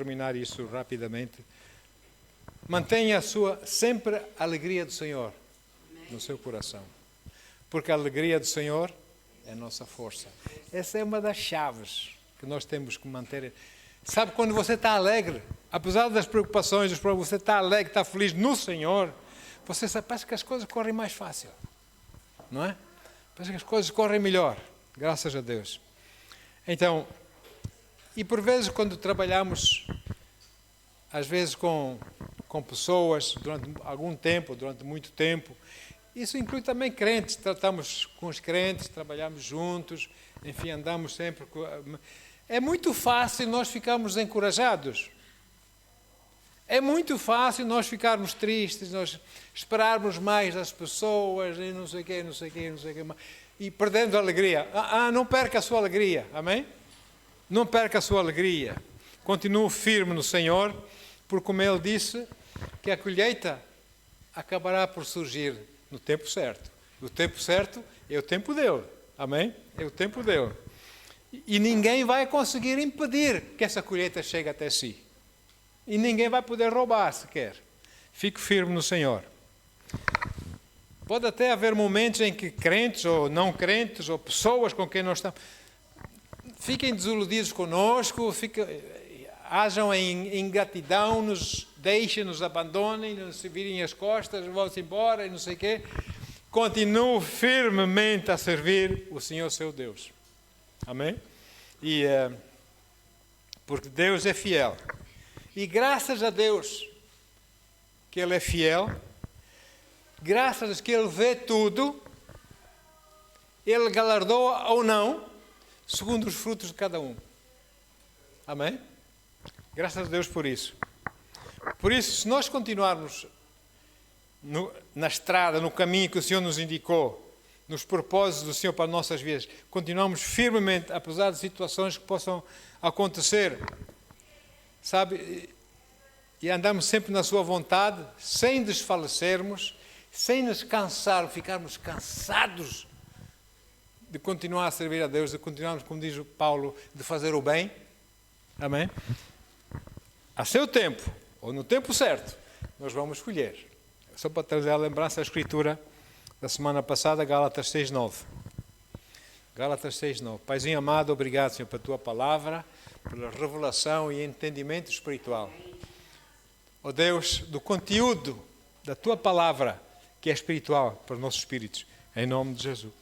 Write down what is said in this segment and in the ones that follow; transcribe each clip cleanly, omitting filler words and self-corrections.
terminar isso rapidamente. Mantenha sempre a alegria do Senhor no seu coração. Porque a alegria do Senhor é a nossa força. Essa é uma das chaves que nós temos que manter. Sabe, quando você está alegre, apesar das preocupações, dos problemas, você está alegre, está feliz no Senhor, você sabe, parece que as coisas correm mais fácil. Não é? Parece que as coisas correm melhor. Graças a Deus. Então, e por vezes quando trabalhamos, às vezes com pessoas durante algum tempo, durante muito tempo, isso inclui também crentes, tratamos com os crentes, trabalhamos juntos, enfim, andamos sempre. É muito fácil nós ficarmos desencorajados. É muito fácil nós ficarmos tristes, nós esperarmos mais das pessoas e não sei o quê, não sei o quê, não sei o quê. E perdendo a alegria. Não perca a sua alegria, amém? Não perca a sua alegria. Continue firme no Senhor, porque como Ele disse, que a colheita acabará por surgir no tempo certo. O tempo certo é o tempo dele, amém? É o tempo dele. E ninguém vai conseguir impedir que essa colheita chegue até si. E ninguém vai poder roubar sequer. Fique firme no Senhor. Pode até haver momentos em que crentes ou não crentes, ou pessoas com quem nós estamos, fiquem desiludidos conosco, hajam em ingratidão, nos deixem, nos abandonem, nos virem as costas, vão-se embora e não sei o quê. Continue firmemente a servir o Senhor seu Deus. Amém? Porque Deus é fiel. E graças a Deus que Ele é fiel, graças a Deus que Ele vê tudo, Ele galardoa ou não, segundo os frutos de cada um. Amém? Graças a Deus por isso. Por isso, se nós continuarmos na estrada, no caminho que o Senhor nos indicou, nos propósitos do Senhor para as nossas vidas, continuamos firmemente, apesar de situações que possam acontecer, sabe, e andamos sempre na sua vontade, sem desfalecermos, sem nos cansar, ficarmos cansados de continuar a servir a Deus, de continuarmos, como diz o Paulo, de fazer o bem. Amém? A seu tempo, ou no tempo certo, nós vamos colher. Só para trazer a lembrança a escritura da semana passada, Gálatas 6:9. Gálatas 6:9. Paizinho amado, obrigado, Senhor, pela Tua palavra, pela revelação e entendimento espiritual. Ó Deus, do conteúdo da Tua palavra, que é espiritual para os nossos espíritos. Em nome de Jesus.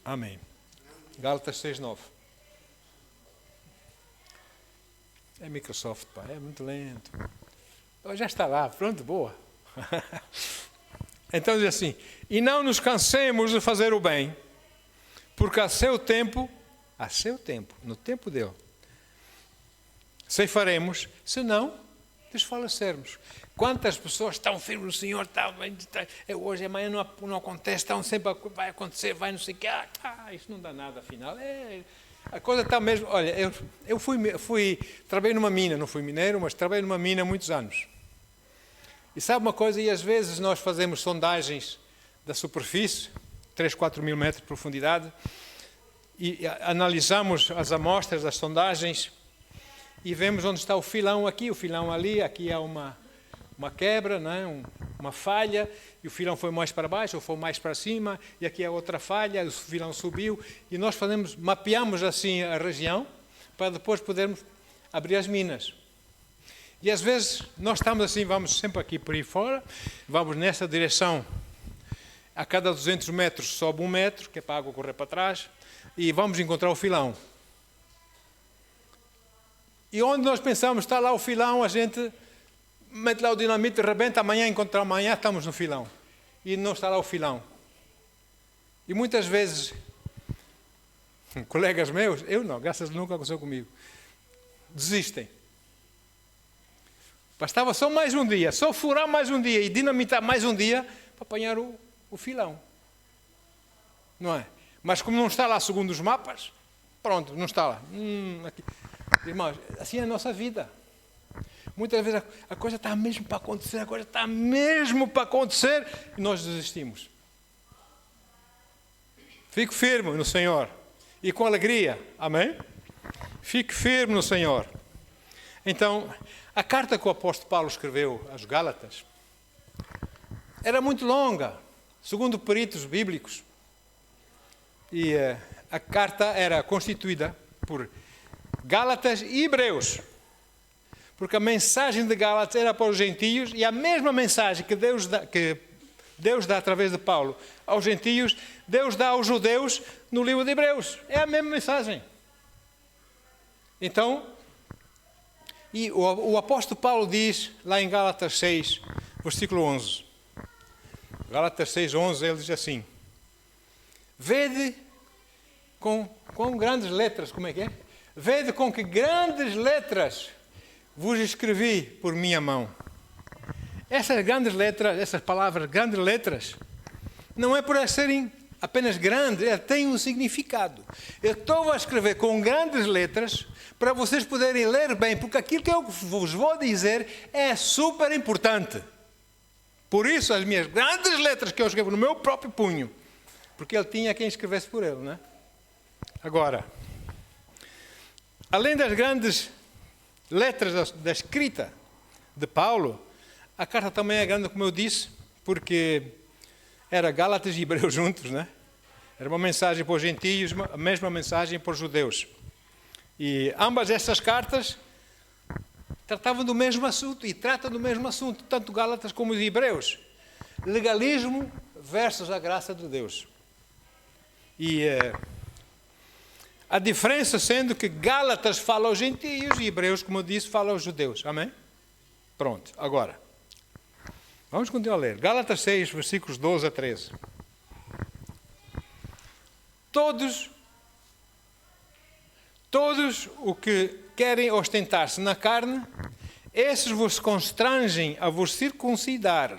Amém. Gálatas 6:9. É Microsoft, pá, é muito lento. Já está lá, pronto, boa. Então diz assim: e não nos cansemos de fazer o bem, porque a seu tempo, no tempo dele, ceifaremos, se não desfalecermos. Quantas pessoas estão firmes no Senhor, hoje, amanhã não acontece, estão sempre, vai acontecer, vai não sei o que, isso não dá nada afinal. A coisa está mesmo, olha, eu trabalhei numa mina, não fui mineiro, mas trabalhei numa mina há muitos anos. E sabe uma coisa, e às vezes nós fazemos sondagens da superfície, 3, 4 mil metros de profundidade, e analisamos as amostras das sondagens e vemos onde está o filão aqui, o filão ali, aqui há uma quebra, não é? Uma falha, e o filão foi mais para baixo ou foi mais para cima, e aqui há outra falha, o filão subiu, e nós mapeamos assim a região para depois podermos abrir as minas. E às vezes nós estamos assim, vamos sempre aqui por aí fora, vamos nessa direção, a cada 200 metros sobe 1 metro, que é para a água correr para trás, e vamos encontrar o filão. E onde nós pensamos, está lá o filão, a gente mete lá o dinamite, rebenta, amanhã estamos no filão. E não está lá o filão. E muitas vezes, colegas meus, eu não, graças a Deus nunca aconteceu comigo, desistem. Bastava só mais um dia, só furar mais um dia e dinamitar mais um dia para apanhar o filão. Não é? Mas como não está lá segundo os mapas, pronto, não está lá. Aqui. Irmãos, assim é a nossa vida. Muitas vezes a coisa está mesmo para acontecer, e nós desistimos. Fique firme no Senhor e com alegria, amém? Fique firme no Senhor. Então, A carta que o apóstolo Paulo escreveu aos Gálatas era muito longa, segundo peritos bíblicos. E a carta era constituída por Gálatas e Hebreus. Porque a mensagem de Gálatas era para os gentios e a mesma mensagem que Deus dá através de Paulo aos gentios, Deus dá aos judeus no livro de Hebreus. É a mesma mensagem. Então, e o apóstolo Paulo diz lá em Gálatas 6, versículo 11. Gálatas 6, 11, ele diz assim: vede com grandes letras, como é que é? Vede com que grandes letras vos escrevi por minha mão. Essas grandes letras, essas palavras, grandes letras, não é por elas serem apenas grandes, elas têm um significado. Eu estou a escrever com grandes letras para vocês poderem ler bem, porque aquilo que eu vos vou dizer é super importante. Por isso, as minhas grandes letras que eu escrevo no meu próprio punho, porque ele tinha quem escrevesse por ele, né? Agora, além das grandes letras da escrita de Paulo, a carta também é grande, como eu disse, porque era Gálatas e Hebreus juntos, né? Era uma mensagem para os gentios, a mesma mensagem para os judeus. E ambas essas cartas tratavam do mesmo assunto e tratam do mesmo assunto, tanto Gálatas como os Hebreus. Legalismo versus a graça de Deus. E a diferença sendo que Gálatas fala aos gentios e Hebreus, como eu disse, fala aos judeus. Amém? Pronto, agora. Vamos continuar a ler. Gálatas 6, versículos 12 a 13. Todos o que querem ostentar-se na carne, esses vos constrangem a vos circuncidar,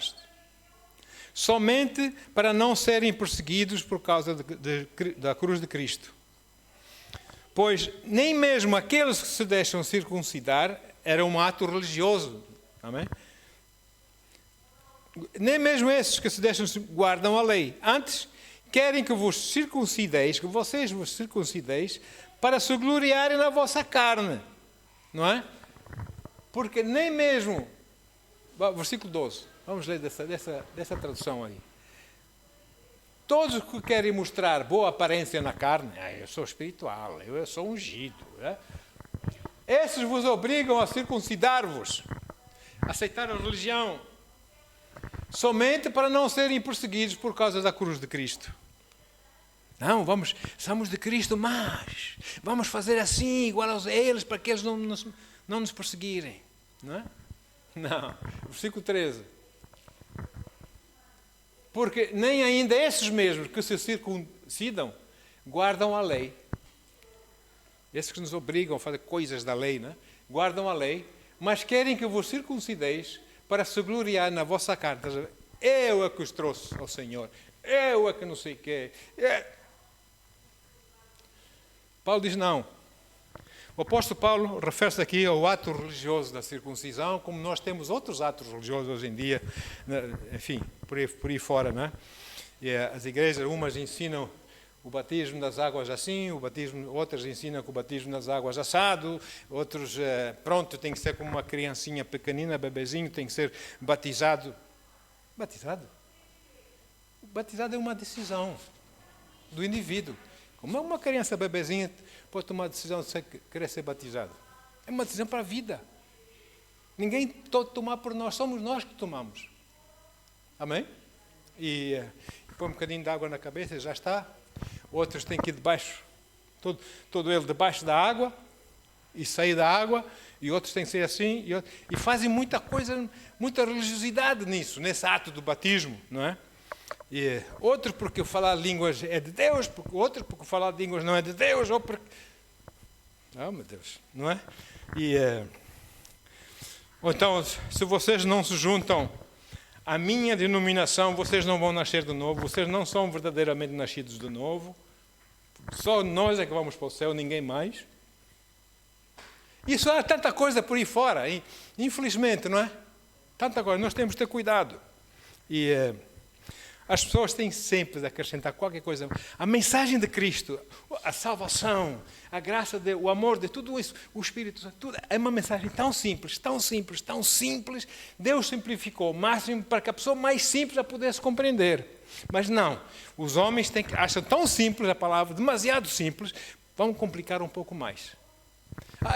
somente para não serem perseguidos por causa da cruz de Cristo. Pois nem mesmo aqueles que se deixam circuncidar era um ato religioso. Amém? Nem mesmo esses que se deixam guardam a lei. Antes, querem que vos circuncideis, que vocês vos circuncideis, para se gloriarem na vossa carne. Não é? Porque nem mesmo... Versículo 12. Vamos ler dessa tradução aí. Todos que querem mostrar boa aparência na carne, eu sou espiritual, eu sou ungido. Né? Esses vos obrigam a circuncidar-vos, a aceitar a religião, somente para não serem perseguidos por causa da cruz de Cristo. Não, somos de Cristo, mas vamos fazer assim, igual a eles, para que eles não nos perseguirem. Não é? Não. Versículo 13. Porque nem ainda esses mesmos que se circuncidam guardam a lei. Esses que nos obrigam a fazer coisas da lei, né? Guardam a lei, mas querem que vos circuncideis para se gloriar na vossa carne. Eu é que os trouxe ao Senhor. Eu é que não sei o quê. Paulo diz não. O apóstolo Paulo refere-se aqui ao ato religioso da circuncisão, como nós temos outros atos religiosos hoje em dia, enfim, por aí fora, não é? E as igrejas, umas ensinam o batismo das águas assim, outras ensinam que o batismo das águas assado, outros, pronto, tem que ser como uma criancinha pequenina, bebezinho, tem que ser batizado. Batizado? Batizado é uma decisão do indivíduo. Como uma criança bebezinha pode tomar a decisão de querer ser batizado? É uma decisão para a vida. Ninguém pode tomar por nós, somos nós que tomamos. Amém? E põe um bocadinho de água na cabeça e já está. Outros têm que ir debaixo, todo ele debaixo da água e sair da água, e outros têm que ser assim, e fazem muita coisa, muita religiosidade nisso, nesse ato do batismo, não é? E outro porque falar línguas é de Deus, outro porque falar línguas não é de Deus, ou porque... Oh, meu Deus, não é? Ou então, se vocês não se juntam à minha denominação, vocês não vão nascer de novo, vocês não são verdadeiramente nascidos de novo, só nós é que vamos para o céu, ninguém mais. Isso há tanta coisa por aí fora, infelizmente, não é? Tanta coisa, nós temos que ter cuidado. E As pessoas têm sempre de acrescentar qualquer coisa. A mensagem de Cristo, a salvação, a graça, o amor de tudo isso, o Espírito, tudo é uma mensagem tão simples, tão simples, tão simples. Deus simplificou o máximo para que a pessoa mais simples a pudesse compreender. Mas não, os homens acham tão simples a palavra, demasiado simples, vão complicar um pouco mais.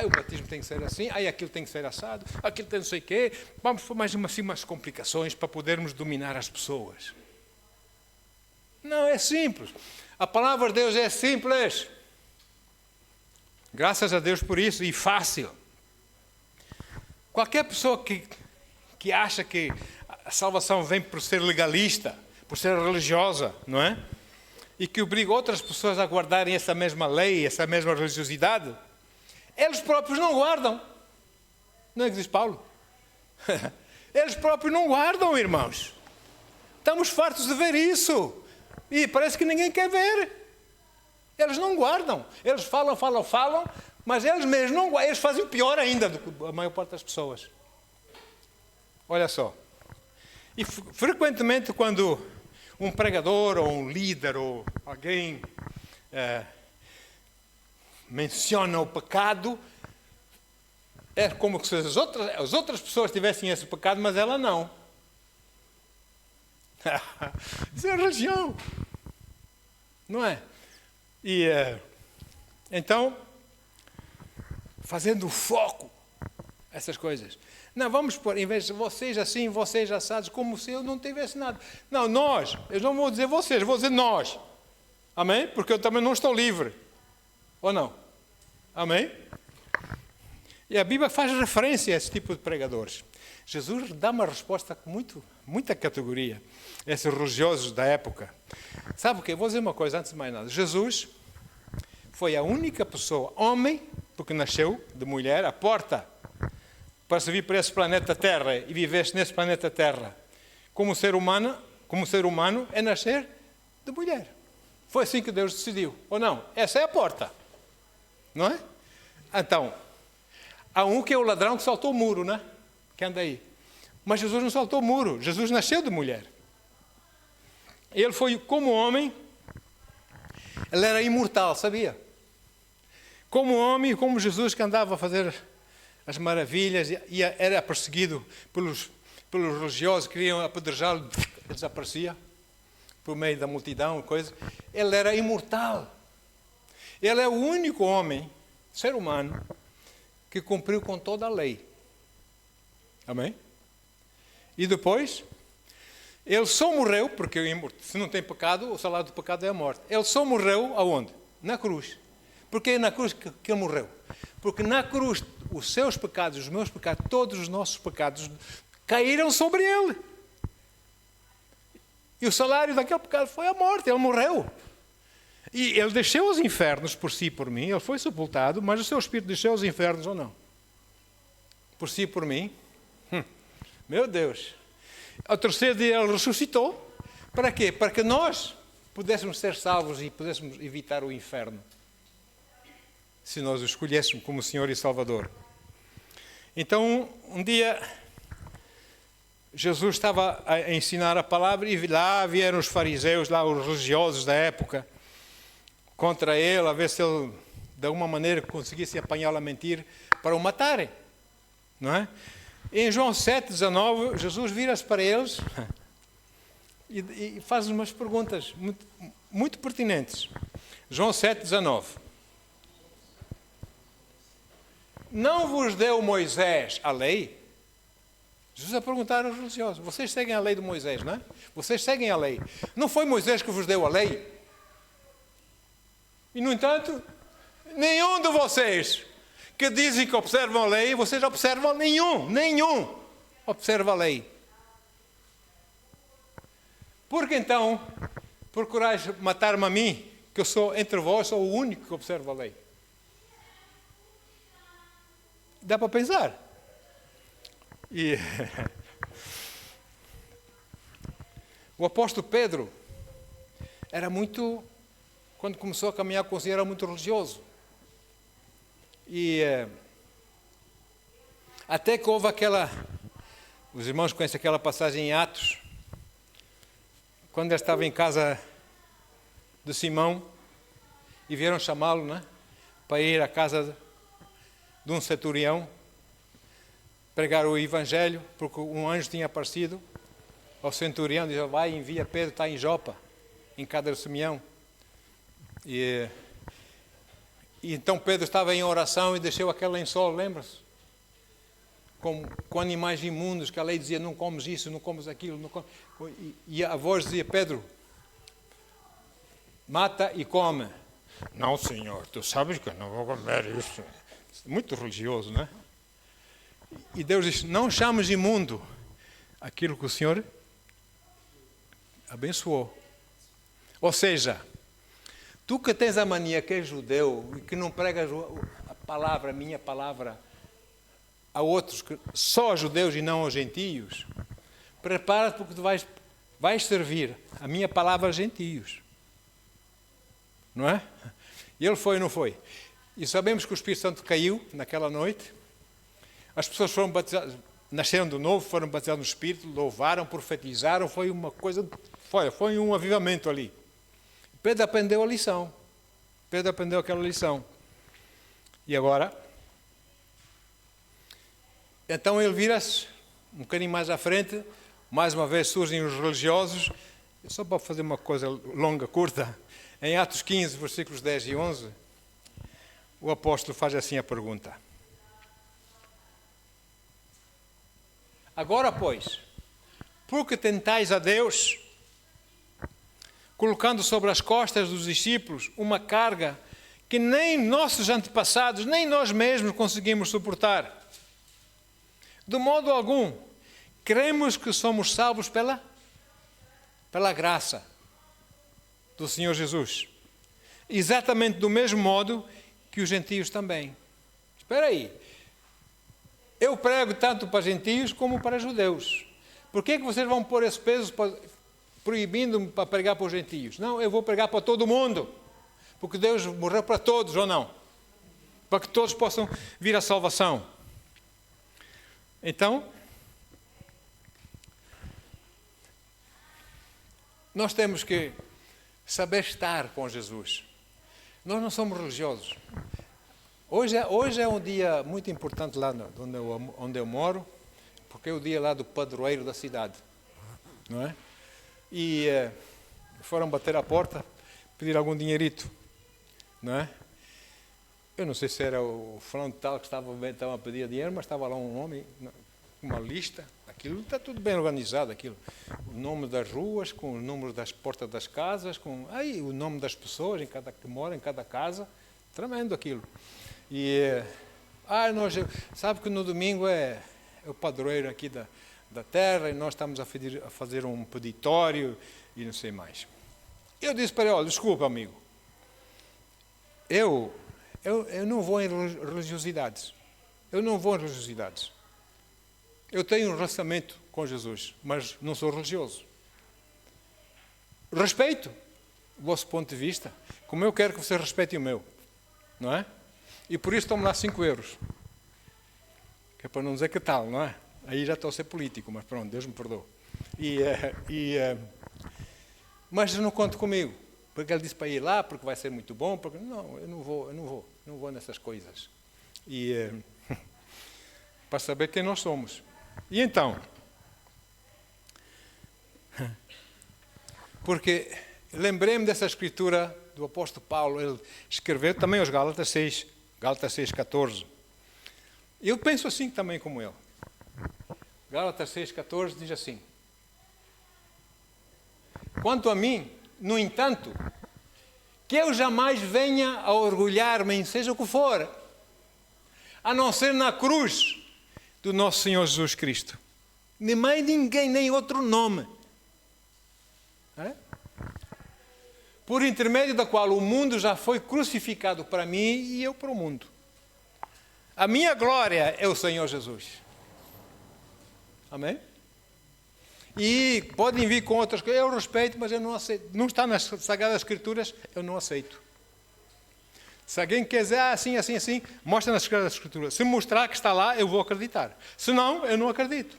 O batismo tem que ser assim, aquilo tem que ser assado, aquilo tem não sei o quê. Vamos por mais umas complicações para podermos dominar as pessoas. Não, é simples. A palavra de Deus é simples. Graças a Deus por isso, e fácil. Qualquer pessoa que acha que a salvação vem por ser legalista, por ser religiosa, não é? E que obriga outras pessoas a guardarem essa mesma lei, essa mesma religiosidade, eles próprios não guardam. Não é que diz Paulo? Eles próprios não guardam, irmãos. Estamos fartos de ver isso. E parece que ninguém quer ver. Eles não guardam. Eles falam, mas eles mesmos não guardam. Eles fazem pior ainda do que a maior parte das pessoas. Olha só. E frequentemente quando um pregador ou um líder ou alguém menciona o pecado, é como se as outras pessoas tivessem esse pecado, mas ela não. Isso é religião, não é? E então, fazendo foco essas coisas. Não, vamos pôr, em vez de vocês assim, vocês assados, como se eu não tivesse nada. Não, nós, eu não vou dizer vocês, vou dizer nós. Amém? Porque eu também não estou livre. Ou não? Amém? E a Bíblia faz referência a esse tipo de pregadores. Jesus dá uma resposta com muita categoria a esses religiosos da época. Sabe o quê? Vou dizer uma coisa antes de mais nada. Jesus foi a única pessoa, homem, porque nasceu de mulher, a porta para se vir para esse planeta Terra e viver nesse planeta Terra como ser humano é nascer de mulher. Foi assim que Deus decidiu, ou não? Essa é a porta, não é? Então, há um que é o ladrão que saltou o muro, né? Que anda aí. Mas Jesus não saltou o muro. Jesus nasceu de mulher. Ele foi como homem. Ele era imortal, sabia? Como homem, como Jesus que andava a fazer as maravilhas e era perseguido pelos religiosos que queriam apedrejá-lo, ele desaparecia por meio da multidão, coisa. Ele era imortal. Ele é o único homem, ser humano, que cumpriu com toda a lei. Amém? E depois, ele só morreu, porque se não tem pecado, o salário do pecado é a morte. Ele só morreu aonde? Na cruz. Porque é na cruz que ele morreu. Porque na cruz, os seus pecados, os meus pecados, todos os nossos pecados, caíram sobre ele. E o salário daquele pecado foi a morte, ele morreu. E ele desceu aos infernos por si e por mim, ele foi sepultado, mas o seu espírito desceu aos infernos ou não? Por si e por mim. Meu Deus. Ao terceiro dia ele ressuscitou. Para quê? Para que nós pudéssemos ser salvos e pudéssemos evitar o inferno. Se nós o escolhêssemos como Senhor e Salvador. Então, um dia, Jesus estava a ensinar a palavra e lá vieram os fariseus, lá os religiosos da época, contra ele, a ver se ele, de alguma maneira, conseguisse apanhá-lo a mentir para o matarem. Não é? Em João 7,19, Jesus vira-se para eles e faz umas perguntas muito pertinentes. João 7,19. Não vos deu Moisés a lei? Jesus a perguntar aos religiosos. Vocês seguem a lei de Moisés, não é? Vocês seguem a lei. Não foi Moisés que vos deu a lei? E, no entanto, nenhum de vocês que dizem que observam a lei, vocês observam nenhum observa a lei. Por que então procurais matar-me a mim, que eu sou, entre vós, sou o único que observa a lei? Dá para pensar. E o apóstolo Pedro era muito, quando começou a caminhar com o Senhor, era muito religioso. E até que houve os irmãos conhecem aquela passagem em Atos, quando ele estava em casa de Simão, e vieram chamá-lo, né, para ir à casa de um centurião, pregar o evangelho, porque um anjo tinha aparecido ao centurião, diz: vai, envia Pedro, está em Jopa, em casa de Simeão. E então Pedro estava em oração e deixou aquele lençol, lembra-se? Com animais imundos, que a lei dizia: não comes isso, não comes aquilo. Não comes. E a voz dizia: Pedro, mata e come. Não, Senhor, tu sabes que eu não vou comer isso. Muito religioso, não é? E Deus disse: não chames imundo aquilo que o Senhor abençoou. Ou seja, tu que tens a mania que és judeu e que não pregas a palavra, a minha palavra, a outros, só a judeus e não aos gentios, prepara-te, porque tu vais servir a minha palavra aos gentios. Não é? E ele foi ou não foi? E sabemos que o Espírito Santo caiu naquela noite. As pessoas foram batizadas, nasceram de novo, foram batizadas no Espírito, louvaram, profetizaram. Foi uma coisa, foi um avivamento ali. Pedro aprendeu a lição. Pedro aprendeu aquela lição. E agora? Então ele vira-se um bocadinho mais à frente. Mais uma vez surgem os religiosos. Só para fazer uma coisa longa, curta. Em Atos 15, versículos 10 e 11, o apóstolo faz assim a pergunta: agora, pois, por que tentais a Deus, colocando sobre as costas dos discípulos uma carga que nem nossos antepassados, nem nós mesmos conseguimos suportar? De modo algum, cremos que somos salvos pela graça do Senhor Jesus. Exatamente do mesmo modo que os gentios também. Espera aí. Eu prego tanto para gentios como para judeus. Por que vocês vão pôr esse peso proibindo-me para pregar para os gentios? Não, eu vou pregar para todo mundo. Porque Deus morreu para todos, ou não? Para que todos possam vir à salvação. Então, nós temos que saber estar com Jesus. Nós não somos religiosos. Hoje é um dia muito importante lá onde eu moro, porque é o dia lá do padroeiro da cidade, não é? E foram bater à porta, pedir algum dinheirito, não é? Eu não sei se era o fulano tal que estava a pedir dinheiro, mas estava lá um homem, uma lista. Aquilo está tudo bem organizado, aquilo. O nome das ruas, com o número das portas das casas, com o nome das pessoas que moram em cada casa. Tremendo aquilo. E sabe que no domingo é o padroeiro aqui da terra, e nós estamos a fazer um peditório e não sei mais. Eu disse para ele: olha, desculpa, amigo, eu não vou em religiosidades. Eu não vou em religiosidades. Eu tenho um relacionamento com Jesus, mas não sou religioso. Respeito o vosso ponto de vista, como eu quero que vocês respeitem o meu, não é? E por isso tome lá 5 euros. Que é para não dizer que tal, não é? Aí já estou a ser político, mas pronto, Deus me perdoe. Mas não conte comigo, porque ele disse para ir lá, porque vai ser muito bom. Porque não, eu não vou nessas coisas. Para saber quem nós somos. E então, porque lembrei-me dessa escritura do apóstolo Paulo. Ele escreveu também aos Gálatas 6,14. Eu penso assim também como ele. Gálatas 6,14 diz assim: quanto a mim, no entanto, que eu jamais venha a orgulhar-me em seja o que for, a não ser na cruz do nosso Senhor Jesus Cristo. Nem mais ninguém, nem outro nome. É? Por intermédio da qual o mundo já foi crucificado para mim e eu para o mundo. A minha glória é o Senhor Jesus. Amém? E podem vir com outras coisas. Eu respeito, mas eu não aceito. Não está nas Sagradas Escrituras, eu não aceito. Se alguém quer dizer assim, mostra nas Sagradas Escrituras. Se mostrar que está lá, eu vou acreditar. Se não, eu não acredito.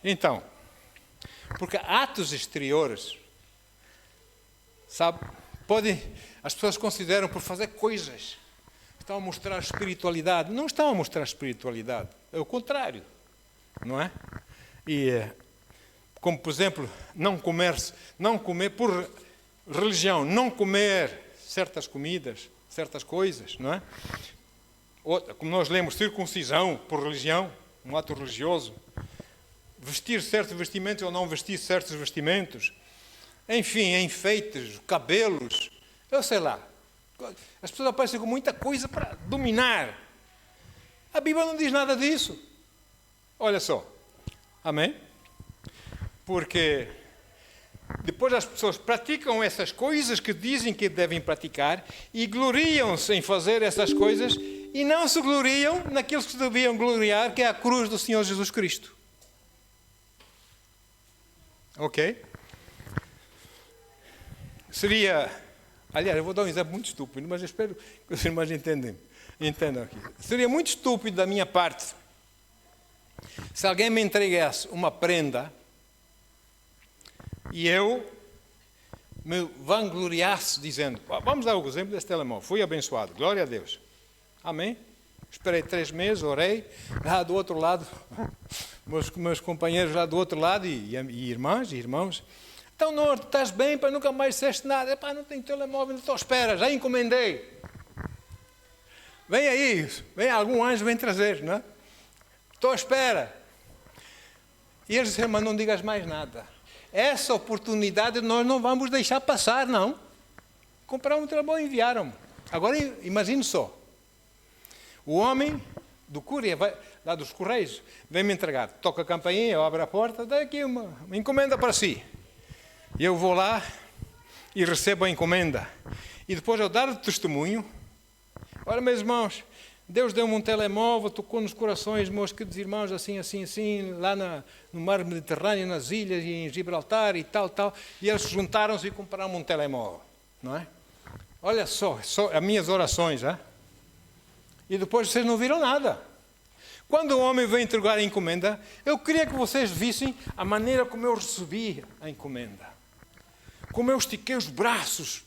Então, Porque atos exteriores, sabe, as pessoas consideram por fazer coisas, estão a mostrar espiritualidade. Não estão a mostrar espiritualidade, é o contrário, não é? E, como por exemplo, não comer por religião, não comer certas comidas, certas coisas, não é? Como nós lemos, circuncisão por religião, um ato religioso, vestir certos vestimentos ou não vestir certos vestimentos, enfim, enfeites, cabelos, eu sei lá. As pessoas aparecem com muita coisa para dominar. A Bíblia não diz nada disso. Olha só, amém? Porque depois as pessoas praticam essas coisas que dizem que devem praticar e gloriam-se em fazer essas coisas e não se gloriam naquilo que se deviam gloriar, que é a cruz do Senhor Jesus Cristo. Ok? Aliás, eu vou dar um exemplo muito estúpido, mas eu espero que os irmãos entendam aqui. Seria muito estúpido da minha parte se alguém me entregasse uma prenda e eu me vangloriasse dizendo, vamos dar o exemplo desse telemóvel, fui abençoado, glória a Deus. Amém? Esperei 3 meses, orei, lá do outro lado, meus companheiros lá do outro lado e irmãs e irmãos, então, Norte, estás bem, para nunca mais disseste nada. Epá, não tenho telemóvel, não estou à espera, já encomendei. Vem aí, algum anjo vem trazer, não é? Estou à espera. E eles disseram, mas não digas mais nada. Essa oportunidade nós não vamos deixar passar, não. Compraram um telemóvel e enviaram. Agora, imagine só. O homem do courier, lá dos Correios, vem me entregar. Toca a campainha, eu abro a porta, dá aqui uma encomenda para si. E eu vou lá e recebo a encomenda. E depois eu dar o testemunho. Olha, meus irmãos, Deus deu-me um telemóvel, tocou nos corações, meus queridos irmãos, assim, lá no mar Mediterrâneo, nas ilhas e em Gibraltar e tal. E eles juntaram-se e compraram um telemóvel. Não é? Olha só as minhas orações. Hein? E depois vocês não viram nada. Quando o homem veio entregar a encomenda, eu queria que vocês vissem a maneira como eu recebi a encomenda. Como eu estiquei os braços.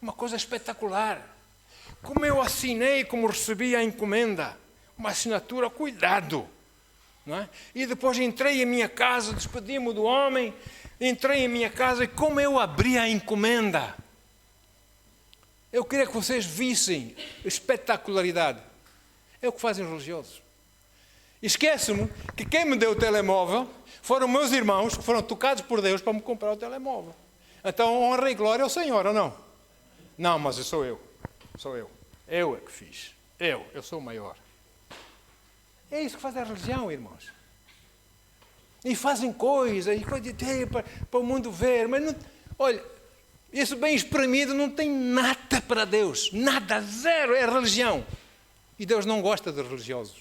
Uma coisa espetacular. Como eu assinei, como recebi a encomenda. Uma assinatura, cuidado. Não é? E depois entrei em minha casa, despedi-me do homem, entrei em minha casa e como eu abri a encomenda. Eu queria que vocês vissem a espetacularidade. É o que fazem os religiosos. Esquece-me que quem me deu o telemóvel foram meus irmãos que foram tocados por Deus para me comprar o telemóvel. Então, honra e glória ao Senhor, ou não? Não, mas sou eu. Eu é que fiz. Eu sou o maior. É isso que faz a religião, irmãos. E fazem coisas para o mundo ver. Mas, não, olha, isso bem espremido não tem nada para Deus. Nada, zero, é religião. E Deus não gosta de religiosos.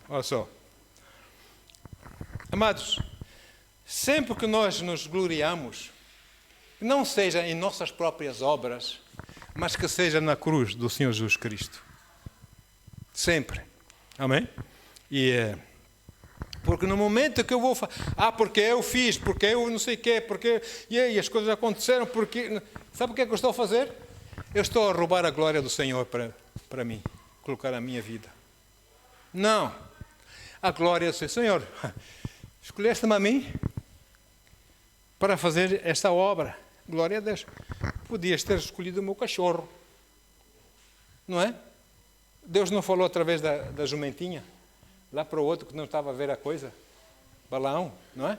Olha só. Amados, sempre que nós nos gloriamos, não seja em nossas próprias obras, mas que seja na cruz do Senhor Jesus Cristo. Sempre. Amém? Porque no momento que eu vou falar, porque eu fiz, porque eu não sei o quê, porque e as coisas aconteceram, porque... Sabe o que é que eu estou a fazer? Eu estou a roubar a glória do Senhor para mim, colocar a minha vida. Não. A glória do Senhor. Escolheste-me a mim para fazer esta obra. Glória a Deus. Podias ter escolhido o meu cachorro. Não é? Deus não falou através da jumentinha? Lá para o outro que não estava a ver a coisa? Balaão, não é?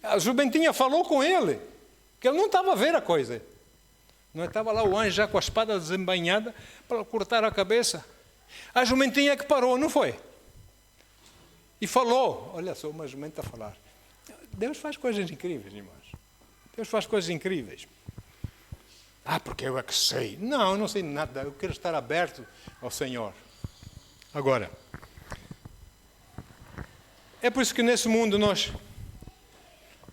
A jumentinha falou com ele, que ele não estava a ver a coisa. Não estava lá o anjo já com a espada desembainhada para cortar a cabeça. A jumentinha que parou, não foi? E falou. Olha só, uma jumenta a falar. Deus faz coisas incríveis, irmãos. Deus faz coisas incríveis. Porque eu é que sei. Não, eu não sei nada. Eu quero estar aberto ao Senhor. Agora, é por isso que nesse mundo nós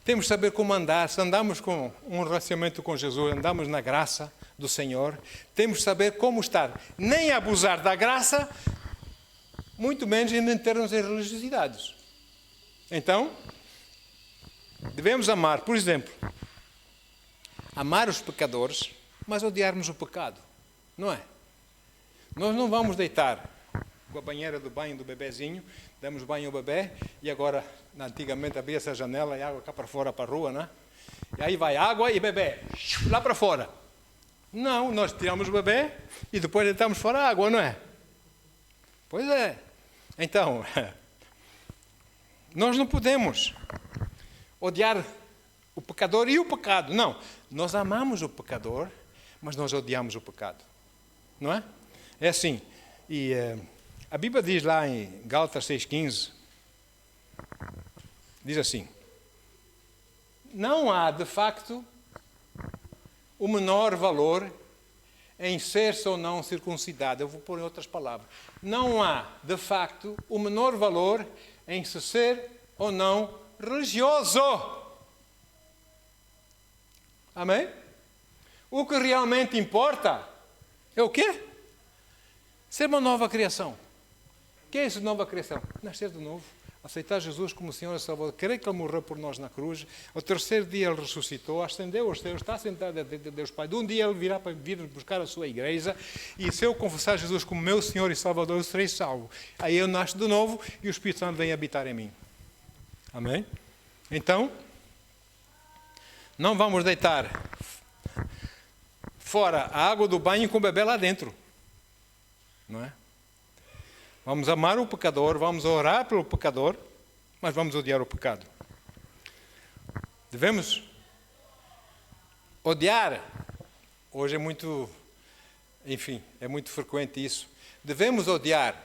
temos que saber como andar. Se andamos com um relacionamento com Jesus, andamos na graça do Senhor, temos que saber como estar. Nem abusar da graça, muito menos ainda em termos de religiosidades. Então, devemos amar, por exemplo, amar os pecadores, mas odiarmos o pecado, não é? Nós não vamos deitar com a banheira do banho do bebezinho, damos banho ao bebê, e agora, antigamente abria essa janela e água cá para fora, para a rua, né? E aí vai água e bebê, lá para fora. Não, nós tiramos o bebê e depois deitamos fora a água, não é? Pois é. Então, nós não podemos odiar o pecador e o pecado. Não, nós amamos o pecador, mas nós odiamos o pecado. Não é? É assim. E a Bíblia diz lá em Gálatas 6,15, diz assim: não há, de facto, o menor valor em ser-se ou não circuncidado. Eu vou pôr em outras palavras. Não há, de facto, o menor valor em se ser ou não religioso. Amém? O que realmente importa é o quê? Ser uma nova criação. O que é essa nova criação? Nascer de novo. Aceitar Jesus como Senhor e Salvador, crer que Ele morreu por nós na cruz, ao terceiro dia Ele ressuscitou, ascendeu aos céus, está sentado diante de Deus Pai. De um dia Ele virá para vir buscar a sua igreja, e se eu confessar Jesus como meu Senhor e Salvador, eu serei salvo. Aí eu nasço de novo e o Espírito Santo vem habitar em mim. Amém? Então, não vamos deitar fora a água do banho com o bebê lá dentro. Não é? Vamos amar o pecador, vamos orar pelo pecador, mas vamos odiar o pecado. Devemos odiar. Hoje é muito, enfim, é muito frequente isso. Devemos odiar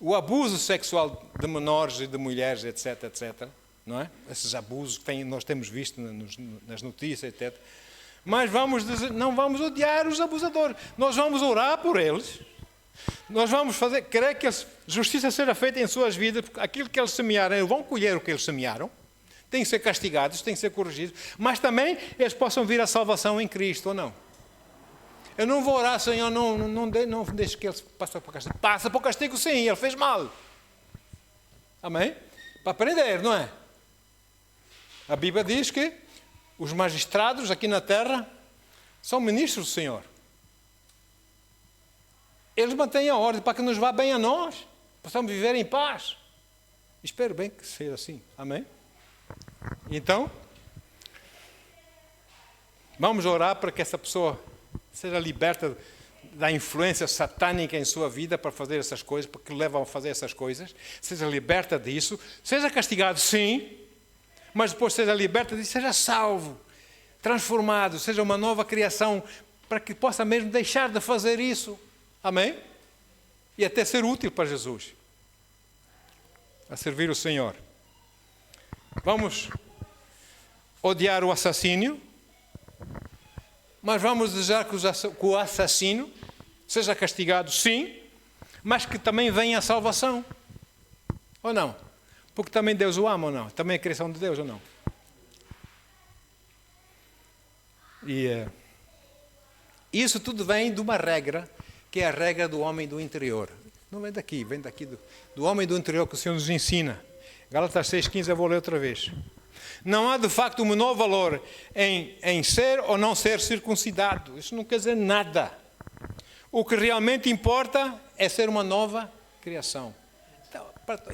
o abuso sexual de menores e de mulheres, etc, etc. Não é? Esses abusos que nós temos visto nas notícias, etc. Mas não vamos odiar os abusadores. Nós vamos orar por eles. Nós vamos querer que a justiça seja feita em suas vidas, porque aquilo que eles semearam, eles vão colher o que eles semearam, têm que ser castigados, têm que ser corrigidos, mas também eles possam vir à salvação em Cristo, ou não? Eu não vou orar, Senhor, não deixe que eles passem para o castigo. Passa para o castigo, sim, ele fez mal. Amém? Para aprender, não é? A Bíblia diz que os magistrados aqui na terra são ministros do Senhor. Eles mantêm a ordem para que nos vá bem a nós, possamos viver em paz. Espero bem que seja assim. Amém? Então, vamos orar para que essa pessoa seja liberta da influência satânica em sua vida para fazer essas coisas, porque levam a fazer essas coisas. Seja liberta disso. Seja castigado, sim, mas depois seja liberta disso, seja salvo, transformado, seja uma nova criação, para que possa mesmo deixar de fazer isso. Amém? E até ser útil para Jesus, a servir o Senhor. Vamos odiar o assassínio, mas vamos desejar que o assassino seja castigado, sim, mas que também venha a salvação. Ou não? Porque também Deus o ama ou não? Também é a criação de Deus ou não? E isso tudo vem de uma regra, que é a regra do homem do interior. Não vem daqui do homem do interior que o Senhor nos ensina. Gálatas 6,15 eu vou ler outra vez. Não há de facto um menor valor em ser ou não ser circuncidado. Isso não quer dizer nada. O que realmente importa é ser uma nova criação. Então,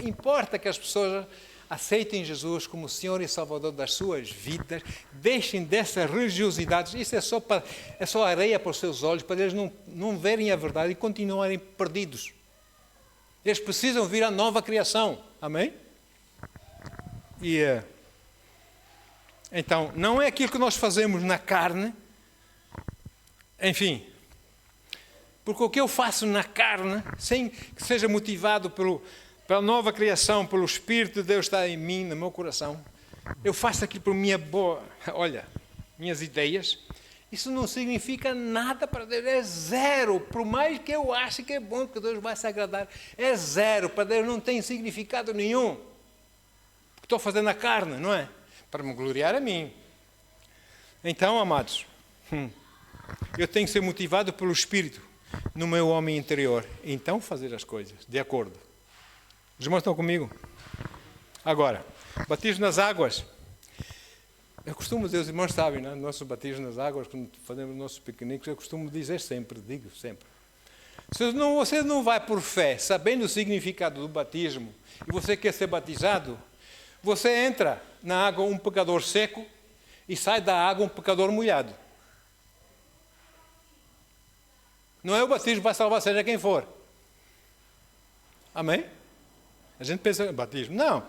importa que as pessoas aceitem Jesus como Senhor e Salvador das suas vidas, deixem dessa religiosidade. Isso é só areia para os seus olhos, para eles não verem a verdade e continuarem perdidos. Eles precisam vir à nova criação. Amém? E então, não é aquilo que nós fazemos na carne, enfim, porque o que eu faço na carne, sem que seja motivado pela nova criação, pelo Espírito de Deus está em mim, no meu coração, eu faço aquilo por minhas ideias, isso não significa nada para Deus, é zero, por mais que eu ache que é bom, que Deus vai se agradar, é zero, para Deus não tem significado nenhum, porque estou fazendo a carne, não é? Para me gloriar a mim. Então, amados, eu tenho que ser motivado pelo Espírito no meu homem interior, então fazer as coisas, de acordo. Os irmãos estão comigo? Agora, batismo nas águas Eu costumo dizer, os irmãos sabem, né? Nossos batismos nas águas, quando fazemos nossos piqueniques, eu costumo dizer sempre, digo sempre. Se você não vai por fé, sabendo o significado do batismo, e você quer ser batizado, você entra na água um pecador seco e sai da água um pecador molhado. Não é o batismo que vai salvar seja quem for. Amém? A gente pensa em batismo. Não.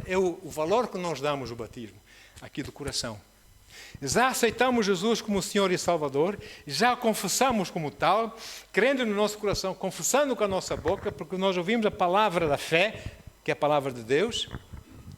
É o valor que nós damos ao batismo, aqui do coração. Já aceitamos Jesus como Senhor e Salvador, já confessamos como tal, crendo no nosso coração, confessando com a nossa boca, porque nós ouvimos a palavra da fé, que é a palavra de Deus,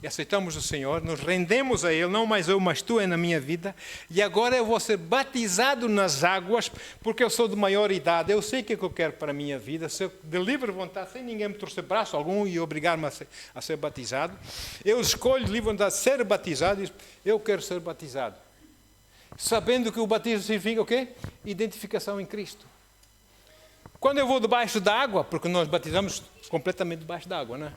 e aceitamos o Senhor, nos rendemos a Ele, não mais eu, mas Tu é na minha vida, e agora eu vou ser batizado nas águas, porque eu sou de maior idade, eu sei o que eu quero para a minha vida, se eu de livre vontade, sem ninguém me torcer braço algum e obrigar-me a ser batizado, eu escolho de livre vontade ser batizado, e eu quero ser batizado. Sabendo que o batismo significa o quê? Identificação em Cristo. Quando eu vou debaixo da água, porque nós batizamos completamente debaixo da água, não é?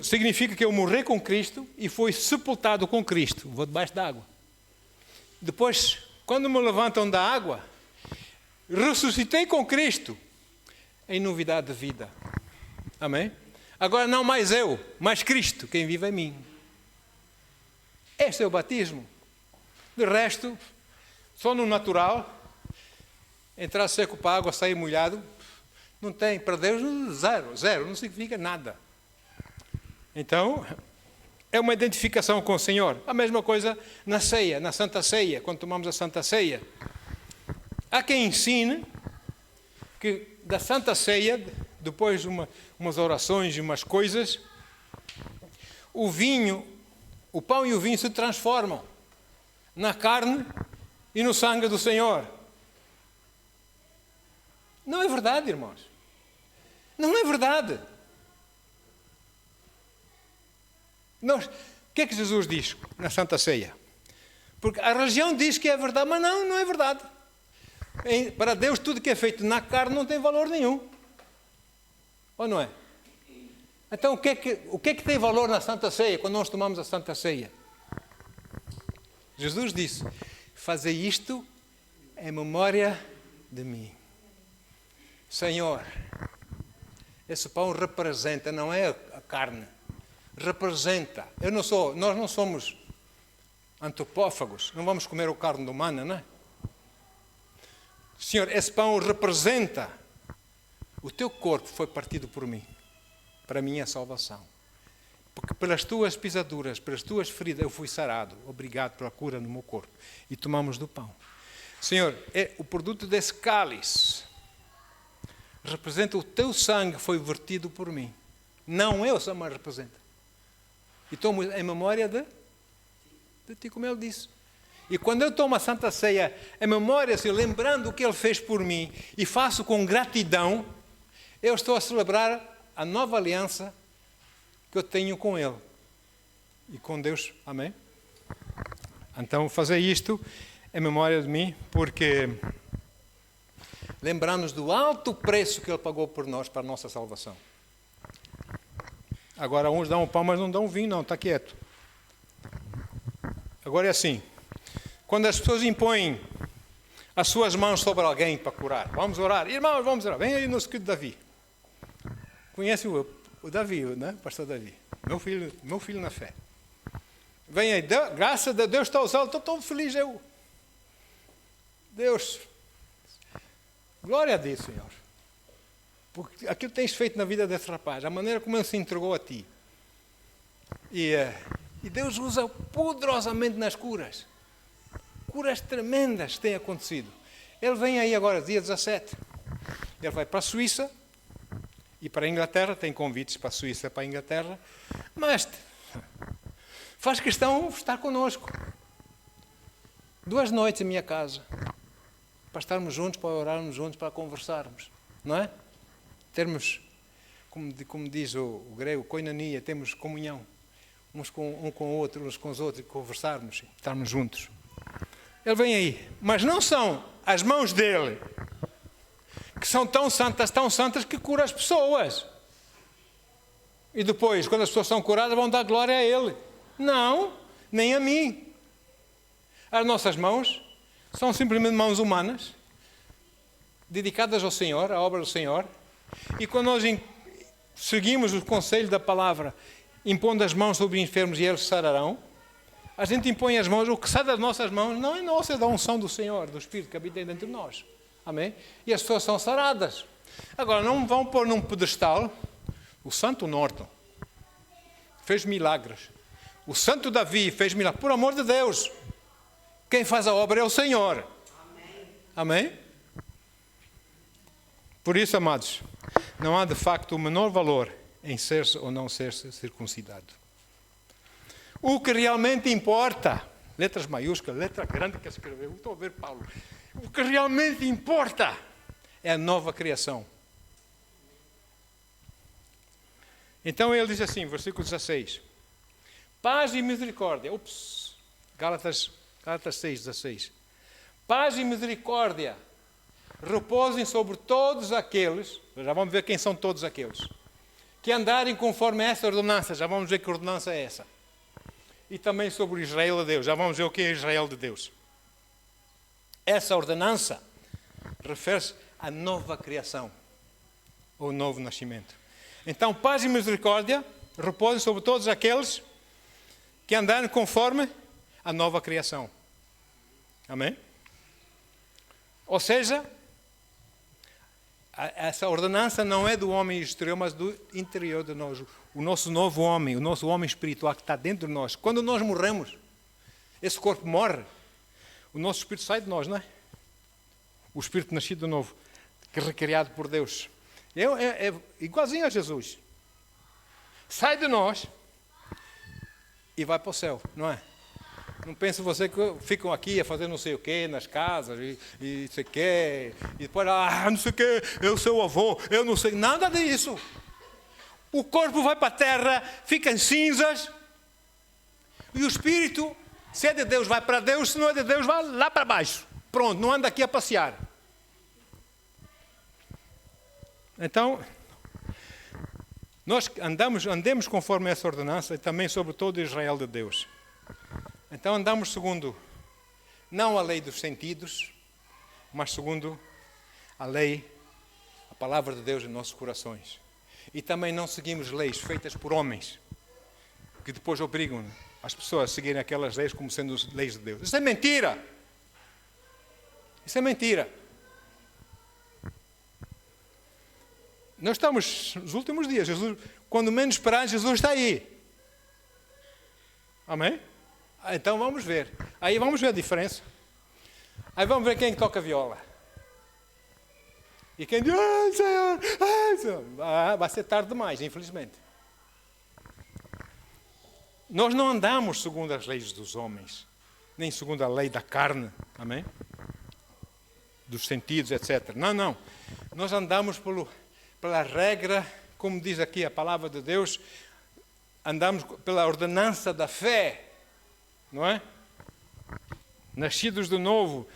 Significa que eu morri com Cristo e fui sepultado com Cristo. Vou debaixo da água. Depois, quando me levantam da água, ressuscitei com Cristo em novidade de vida. Amém? Agora não mais eu, mas Cristo, quem vive em mim. Este é o batismo. De resto, só no natural, entrar seco para a água, sair molhado, não tem, para Deus, zero, não significa nada. Então, é uma identificação com o Senhor. A mesma coisa na ceia, na Santa Ceia, quando tomamos a Santa Ceia. Há quem ensine que da Santa Ceia, depois de umas orações e umas coisas, o vinho, o pão e o vinho se transformam na carne e no sangue do Senhor. Não é verdade, irmãos. Não é verdade. O que é que Jesus diz na Santa Ceia? Porque a religião diz que é verdade, mas não é verdade. Para Deus, tudo que é feito na carne não tem valor nenhum. Ou não é? Então, o que é que tem valor na Santa Ceia, quando nós tomamos a Santa Ceia? Jesus disse, fazei isto em memória de mim. Senhor, esse pão representa, não é a carne, representa. Nós não somos antropófagos, não vamos comer a carne humana, não é? Senhor, esse pão representa, o teu corpo foi partido por mim, para a minha salvação. Porque pelas tuas pisaduras, pelas tuas feridas, eu fui sarado. Obrigado pela cura no meu corpo. E tomamos do pão. Senhor, o produto desse cálice representa o teu sangue que foi vertido por mim. Não eu só, mas representa. E tomo em memória de ti, como ele disse. E quando eu tomo a Santa Ceia, em memória, assim, lembrando o que ele fez por mim, e faço com gratidão, eu estou a celebrar a nova aliança que eu tenho com Ele e com Deus. Amém? Então, fazer isto em memória de mim, porque lembramos do alto preço que Ele pagou por nós, para a nossa salvação. Agora, uns dão o pão, mas não dão o vinho, não, está quieto. Agora é assim, quando as pessoas impõem as suas mãos sobre alguém para curar, vamos orar, irmãos, vamos orar, vem aí no escrito de Davi. Conhece o Davi, né? Pastor Davi, meu filho na fé. Vem aí, graças a Deus está usando, estou tão feliz eu. Deus, glória a Deus, Senhor. Porque aquilo que tens feito na vida desse rapaz, a maneira como ele se entregou a ti. E Deus usa poderosamente nas curas. Curas tremendas têm acontecido. Ele vem aí agora, dia 17. Ele vai para a Suíça. E para a Inglaterra, tem convites para a Suíça e para a Inglaterra, mas faz questão de estar connosco. 2 noites em minha casa, para estarmos juntos, para orarmos juntos, para conversarmos, não é? Termos, como diz o grego, koinonia, temos comunhão, um com o outro, uns com os outros, conversarmos, estarmos juntos. Ele vem aí, mas não são as mãos dele, que são tão santas, que cura as pessoas. E depois, quando as pessoas são curadas, vão dar glória a Ele. Não, nem a mim. As nossas mãos são simplesmente mãos humanas, dedicadas ao Senhor, à obra do Senhor. E quando nós seguimos o conselho da palavra, impondo as mãos sobre os enfermos e eles sararão, a gente impõe as mãos, o que sai das nossas mãos não é nosso, é da unção do Senhor, do Espírito que habita dentro de nós. Amém? E as pessoas são saradas. Agora, não vão pôr num pedestal o Santo Norton. Fez milagres. O Santo Davi fez milagres. Por amor de Deus, quem faz a obra é o Senhor. Amém? Por isso, amados, não há de facto o menor valor em ser-se ou não ser-se circuncidado. O que realmente importa, letras maiúsculas, letra grande que escreveu, estou a ver Paulo. O que realmente importa é a nova criação. Então ele diz assim, versículo 16. Paz e misericórdia. Gálatas 6:16. Paz e misericórdia repousem sobre todos aqueles, já vamos ver quem são todos aqueles, que andarem conforme essa ordenança, já vamos ver que ordenança é essa. E também sobre Israel de Deus, já vamos ver o que é Israel de Deus. Essa ordenança refere-se à nova criação, ou novo nascimento. Então, paz e misericórdia repousem sobre todos aqueles que andarem conforme a nova criação. Amém? Ou seja, essa ordenança não é do homem exterior, mas do interior de nós. O nosso novo homem, o nosso homem espiritual que está dentro de nós. Quando nós morremos, esse corpo morre, o nosso espírito sai de nós, não é? O espírito nascido de novo, que é recriado por Deus. É igualzinho a Jesus. Sai de nós e vai para o céu, não é? Não pense você que ficam aqui a fazer não sei o quê nas casas e sei o quê, e depois, não sei o quê, eu sou o avô, eu não sei, nada disso. O corpo vai para a terra, fica em cinzas, e o espírito, se é de Deus, vai para Deus, se não é de Deus, vai lá para baixo. Pronto, não anda aqui a passear. Então, nós andemos conforme essa ordenança e também sobre todo Israel de Deus. Então andamos segundo, não a lei dos sentidos, mas segundo a lei, a palavra de Deus em nossos corações. E também não seguimos leis feitas por homens, que depois obrigam as pessoas a seguirem aquelas leis como sendo leis de Deus. Isso é mentira! Isso é mentira! Nós estamos nos últimos dias, Jesus, quando menos esperar, Jesus está aí. Amém? Então vamos ver. Aí vamos ver a diferença. Aí vamos ver quem toca viola. E quem diz, Senhor, vai ser tarde demais, infelizmente. Nós não andamos segundo as leis dos homens, nem segundo a lei da carne, amém? Dos sentidos, etc. Não. Nós andamos pela regra, como diz aqui a palavra de Deus, andamos pela ordenança da fé. Não é? Nascidos de novo,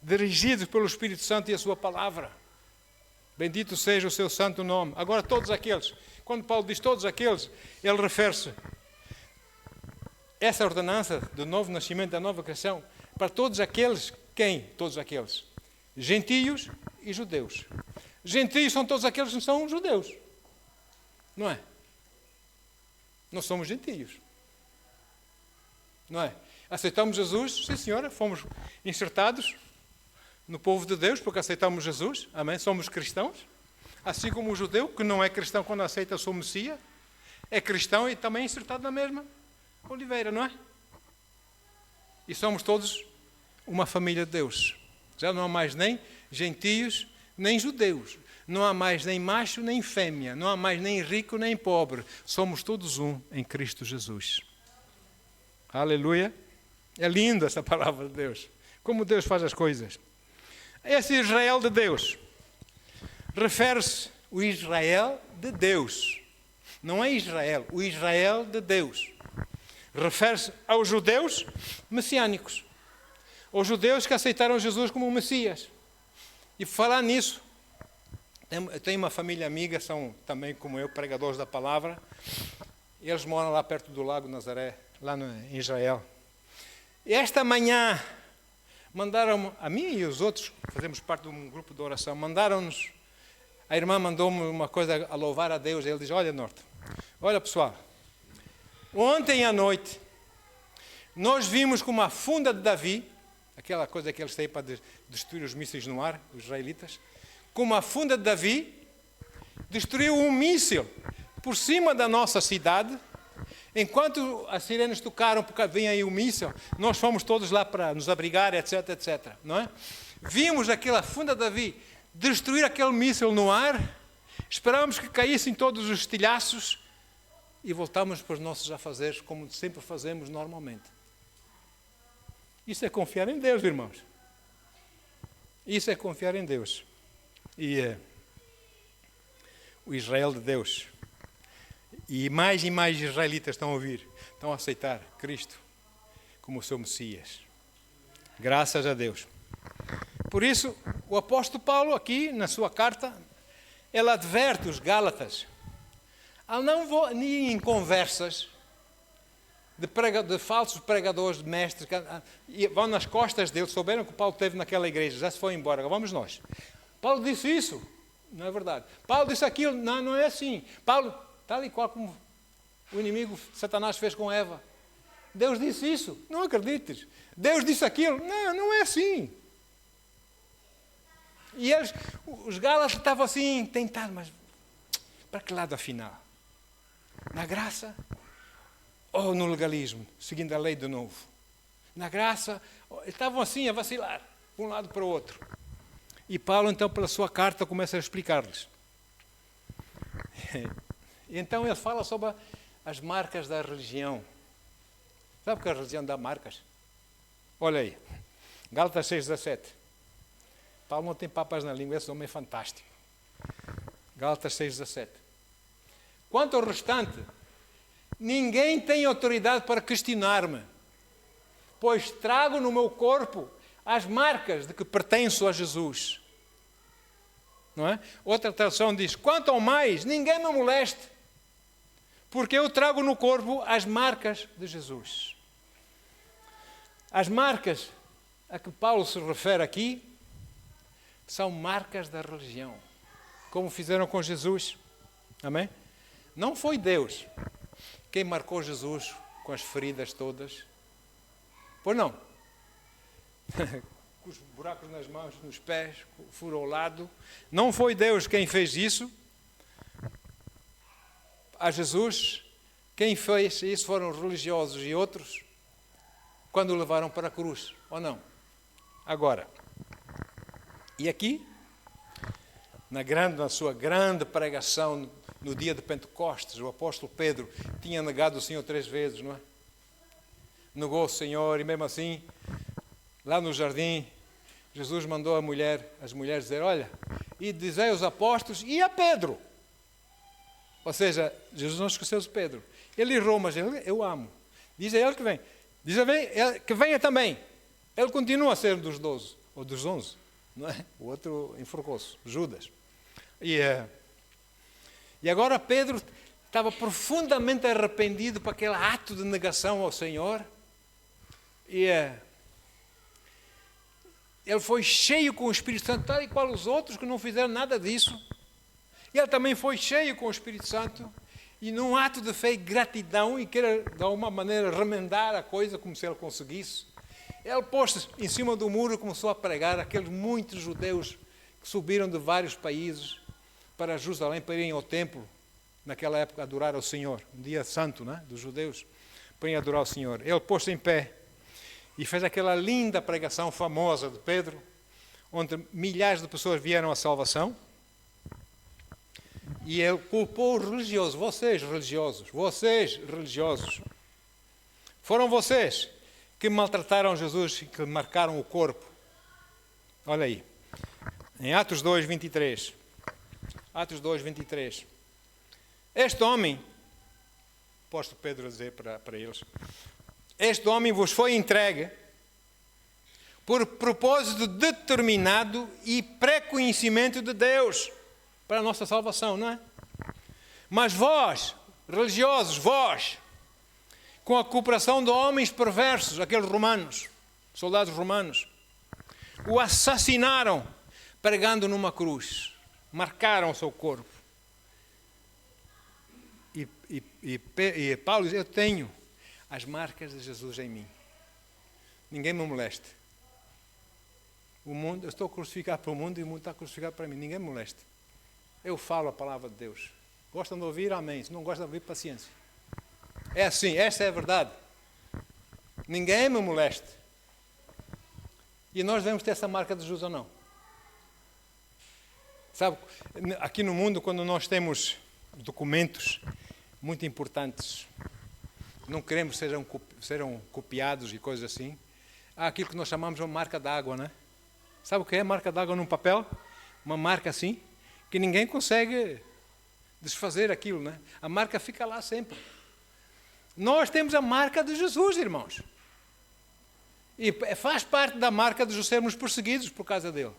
dirigidos pelo Espírito Santo e a sua palavra. Bendito seja o seu santo nome. Agora todos aqueles, quando Paulo diz todos aqueles, ele refere-se essa ordenança do novo nascimento, da nova criação, para todos aqueles, quem? Todos aqueles. Gentios e judeus. Gentios são todos aqueles que não são judeus. Não é? Nós somos gentios. Não é? Aceitamos Jesus, sim senhora, fomos insertados no povo de Deus porque aceitamos Jesus, amém? Somos cristãos, assim como o judeu, que não é cristão quando aceita o seu Messias, é cristão e também insertado na mesma oliveira, não é? E somos todos uma família de Deus. Já não há mais nem gentios, nem judeus, não há mais nem macho, nem fêmea, não há mais nem rico, nem pobre, somos todos um em Cristo Jesus. Aleluia. É linda essa palavra de Deus. Como Deus faz as coisas. Esse Israel de Deus refere-se ao Israel de Deus. Não é Israel, o Israel de Deus. Refere-se aos judeus messiânicos. Aos judeus que aceitaram Jesus como Messias. E por falar nisso, eu tenho uma família amiga, são também como eu, pregadores da palavra. E eles moram lá perto do Lago Nazaré, lá em Israel. E esta manhã mandaram a mim e os outros, fazemos parte de um grupo de oração, mandaram-nos, a irmã mandou-me uma coisa a louvar a Deus. Ele diz: olha, Norte, olha pessoal, ontem à noite nós vimos como a funda de Davi, aquela coisa que eles têm para destruir os mísseis no ar, os israelitas, como a funda de Davi destruiu um míssil por cima da nossa cidade. Enquanto as sirenes tocaram, porque vinha aí o míssil, nós fomos todos lá para nos abrigar, etc, etc. Não é? Vimos aquela funda de Davi destruir aquele míssil no ar, esperávamos que caíssem todos os estilhaços e voltámos para os nossos afazeres, como sempre fazemos normalmente. Isso é confiar em Deus, irmãos. Isso é confiar em Deus. E o Israel de Deus. E mais israelitas estão a ouvir, estão a aceitar Cristo como o seu Messias. Graças a Deus. Por isso, o apóstolo Paulo aqui, na sua carta, ele adverte os Gálatas a não ir em conversas de falsos pregadores, de mestres, que vão nas costas deles. Souberam que Paulo teve naquela igreja, já se foi embora, agora vamos nós. Paulo disse isso, não é verdade. Paulo disse aquilo, não é assim. Paulo, tal e qual como o inimigo Satanás fez com Eva. Deus disse isso, não acredites. Deus disse aquilo, não é assim. E eles, os Gálatas estavam assim, tentados, mas para que lado afinal? Na graça ou no legalismo, seguindo a lei de novo? Na graça, estavam assim a vacilar, de um lado para o outro. E Paulo, então, pela sua carta, começa a explicar-lhes. Então ele fala sobre as marcas da religião. Sabe que a religião dá marcas? Olha aí, Gálatas 6,17. Paulo não tem papas na língua, esse homem é fantástico. Gálatas 6,17. Quanto ao restante, ninguém tem autoridade para questionar-me, pois trago no meu corpo as marcas de que pertenço a Jesus. Não é? Outra tradução diz: quanto ao mais, ninguém me moleste, porque eu trago no corpo as marcas de Jesus. As marcas a que Paulo se refere aqui são marcas da religião, como fizeram com Jesus. Amém? Não foi Deus quem marcou Jesus com as feridas todas. Pois não. Com os buracos nas mãos, nos pés, furo ao lado. Não foi Deus quem fez isso a Jesus. Quem fez isso foram os religiosos e outros, quando o levaram para a cruz, ou não? Agora, e aqui, na sua grande pregação no dia de Pentecostes, o apóstolo Pedro tinha negado o Senhor 3 vezes, não é? Negou o Senhor, e mesmo assim, lá no jardim, Jesus mandou as mulheres dizer: olha, e dizei aos apóstolos e a Pedro. Ou seja, Jesus não esqueceu de Pedro. Ele errou, mas eu amo. Diz a ele que vem. Diz a ele que venha também. Ele continua a ser dos 12, ou dos 11, não é? O outro enforcou-se, Judas. E agora Pedro estava profundamente arrependido por aquele ato de negação ao Senhor. E ele foi cheio com o Espírito Santo, tal e qual os outros que não fizeram nada disso. Ele também foi cheio com o Espírito Santo, e num ato de fé e gratidão, e querer de alguma maneira remendar a coisa como se ele conseguisse, ele pôs-se em cima do muro e começou a pregar aqueles muitos judeus que subiram de vários países para Jerusalém, para irem ao templo, naquela época, adorar ao Senhor, um dia santo, né, dos judeus, para ir adorar ao Senhor. Ele pôs-se em pé e fez aquela linda pregação famosa de Pedro, onde milhares de pessoas vieram à salvação. E ele culpou os religiosos: vocês religiosos, foram vocês que maltrataram Jesus e que marcaram o corpo. Olha aí, em Atos 2, 23. Atos 2, 23. Este homem, apóstolo Pedro a dizer para eles, este homem vos foi entregue por propósito determinado e pré-conhecimento de Deus, para a nossa salvação, não é? Mas vós, religiosos, vós, com a cooperação de homens perversos, aqueles romanos, soldados romanos, o assassinaram pregando numa cruz, marcaram o seu corpo. E Paulo diz, eu tenho as marcas de Jesus em mim. Ninguém me moleste. O mundo, eu estou crucificado para o mundo e o mundo está crucificado para mim. Ninguém me moleste. Eu falo a palavra de Deus. Gostam de ouvir? Amém. Se não gostam de ouvir, paciência. É assim, esta é a verdade. Ninguém me moleste. E nós devemos ter essa marca de Jesus ou não? Sabe, aqui no mundo, quando nós temos documentos muito importantes, não queremos que sejam copiados e coisas assim, há aquilo que nós chamamos de uma marca d'água, né? Sabe o que é marca d'água num papel? Uma marca assim, que ninguém consegue desfazer aquilo, né? A marca fica lá sempre. Nós temos a marca de Jesus, irmãos. E faz parte da marca de Jesus sermos perseguidos por causa dele.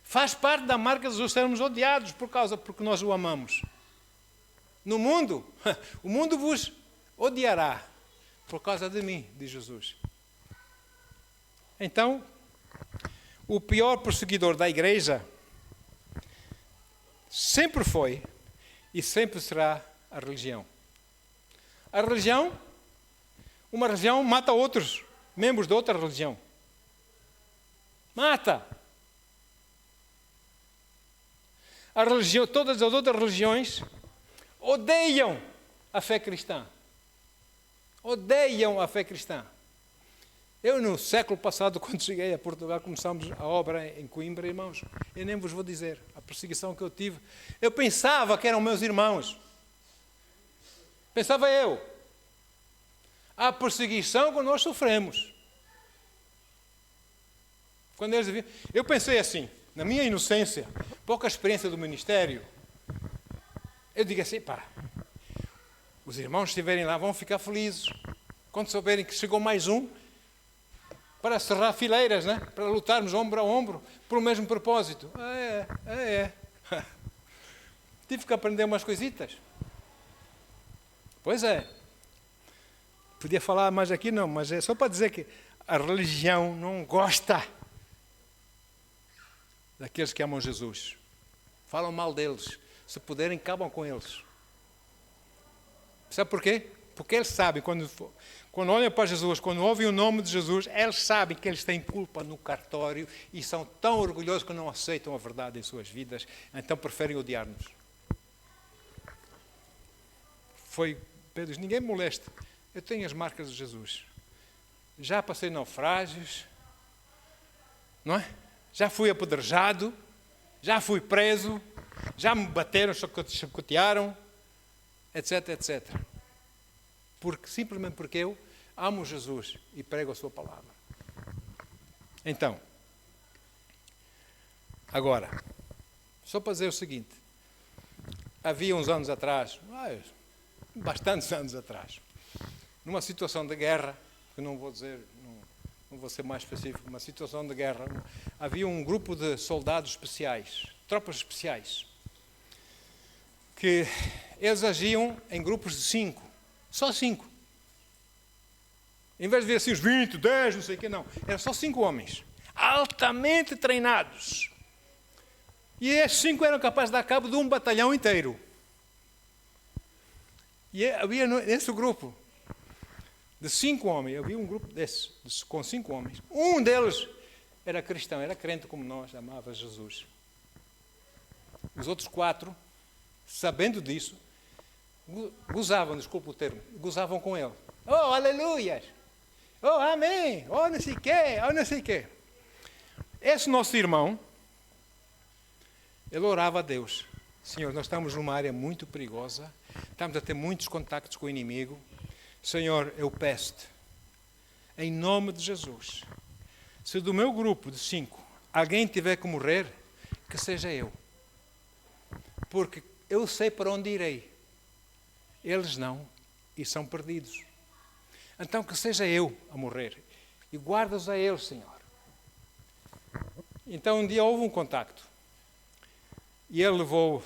Faz parte da marca de Jesus sermos odiados porque nós o amamos. No mundo, o mundo vos odiará por causa de mim, diz Jesus. Então, o pior perseguidor da igreja sempre foi e sempre será a religião. A religião, uma religião mata outros membros de outra religião. Mata. A religião, todas as outras religiões odeiam a fé cristã. Odeiam a fé cristã. Eu, no século passado, quando cheguei a Portugal, começámos a obra em Coimbra, irmãos. Eu nem vos vou dizer a perseguição que eu tive. Eu pensava que eram meus irmãos. Pensava eu. A perseguição que nós sofremos. Quando eles viram, eu pensei assim, na minha inocência, pouca experiência do ministério, eu digo assim, os irmãos que estiverem lá vão ficar felizes quando souberem que chegou mais um para cerrar fileiras, né? Para lutarmos ombro a ombro por o mesmo propósito. Tive que aprender umas coisitas. Pois é. Podia falar mais aqui, não, mas é só para dizer que a religião não gosta daqueles que amam Jesus. Falam mal deles. Se puderem, acabam com eles. Sabe porquê? Porque eles sabem, quando olham para Jesus, quando ouvem o nome de Jesus, eles sabem que eles têm culpa no cartório e são tão orgulhosos que não aceitam a verdade em suas vidas, então preferem odiar-nos. Pedro diz, ninguém me moleste. Eu tenho as marcas de Jesus. Já passei naufrágios, não é? Já fui apedrejado, já fui preso, já me bateram, chacotearam, etc, etc. Simplesmente porque eu amo Jesus e prego a sua palavra. Então, agora, só para dizer o seguinte, havia uns anos atrás, bastantes anos atrás, numa situação de guerra, que não vou dizer, não vou ser mais específico, uma situação de guerra, havia um grupo de soldados especiais, tropas especiais, que eles agiam em grupos de 5, só 5. Em vez de ver assim os 20, 10, não sei o quê, não. Eram só 5 homens, altamente treinados. E esses 5 eram capazes de dar cabo de um batalhão inteiro. E havia nesse grupo de 5 homens, havia um grupo desses com 5 homens. Um deles era cristão, era crente como nós, amava Jesus. Os outros 4, sabendo disso, gozavam, desculpa o termo, gozavam com ele. Oh, aleluias! Oh, amém! Oh, não sei o quê! Oh, não sei o quê! Esse nosso irmão, ele orava a Deus. Senhor, nós estamos numa área muito perigosa, estamos a ter muitos contactos com o inimigo. Senhor, eu peço-te, em nome de Jesus, se do meu grupo de 5 alguém tiver que morrer, que seja eu. Porque eu sei para onde irei. Eles não, e são perdidos. Então que seja eu a morrer. E guarda-os a eles, Senhor. Então um dia houve um contacto. E ele levou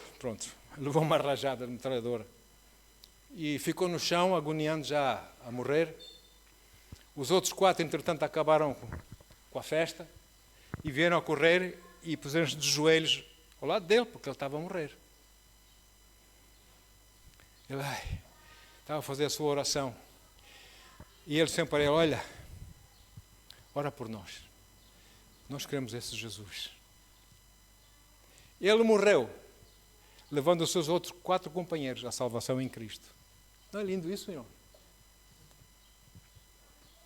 uma rajada de metralhadora. e ficou no chão, agoniando já a morrer. Os outros 4, entretanto, acabaram com a festa e vieram a correr e puseram-se de joelhos ao lado dele, porque ele estava a morrer. Ele estava a fazer a sua oração. E ele sempre para ele: olha, ora por nós. Nós queremos esse Jesus. Ele morreu, levando os seus outros 4 companheiros à salvação em Cristo. Não é lindo isso, irmão?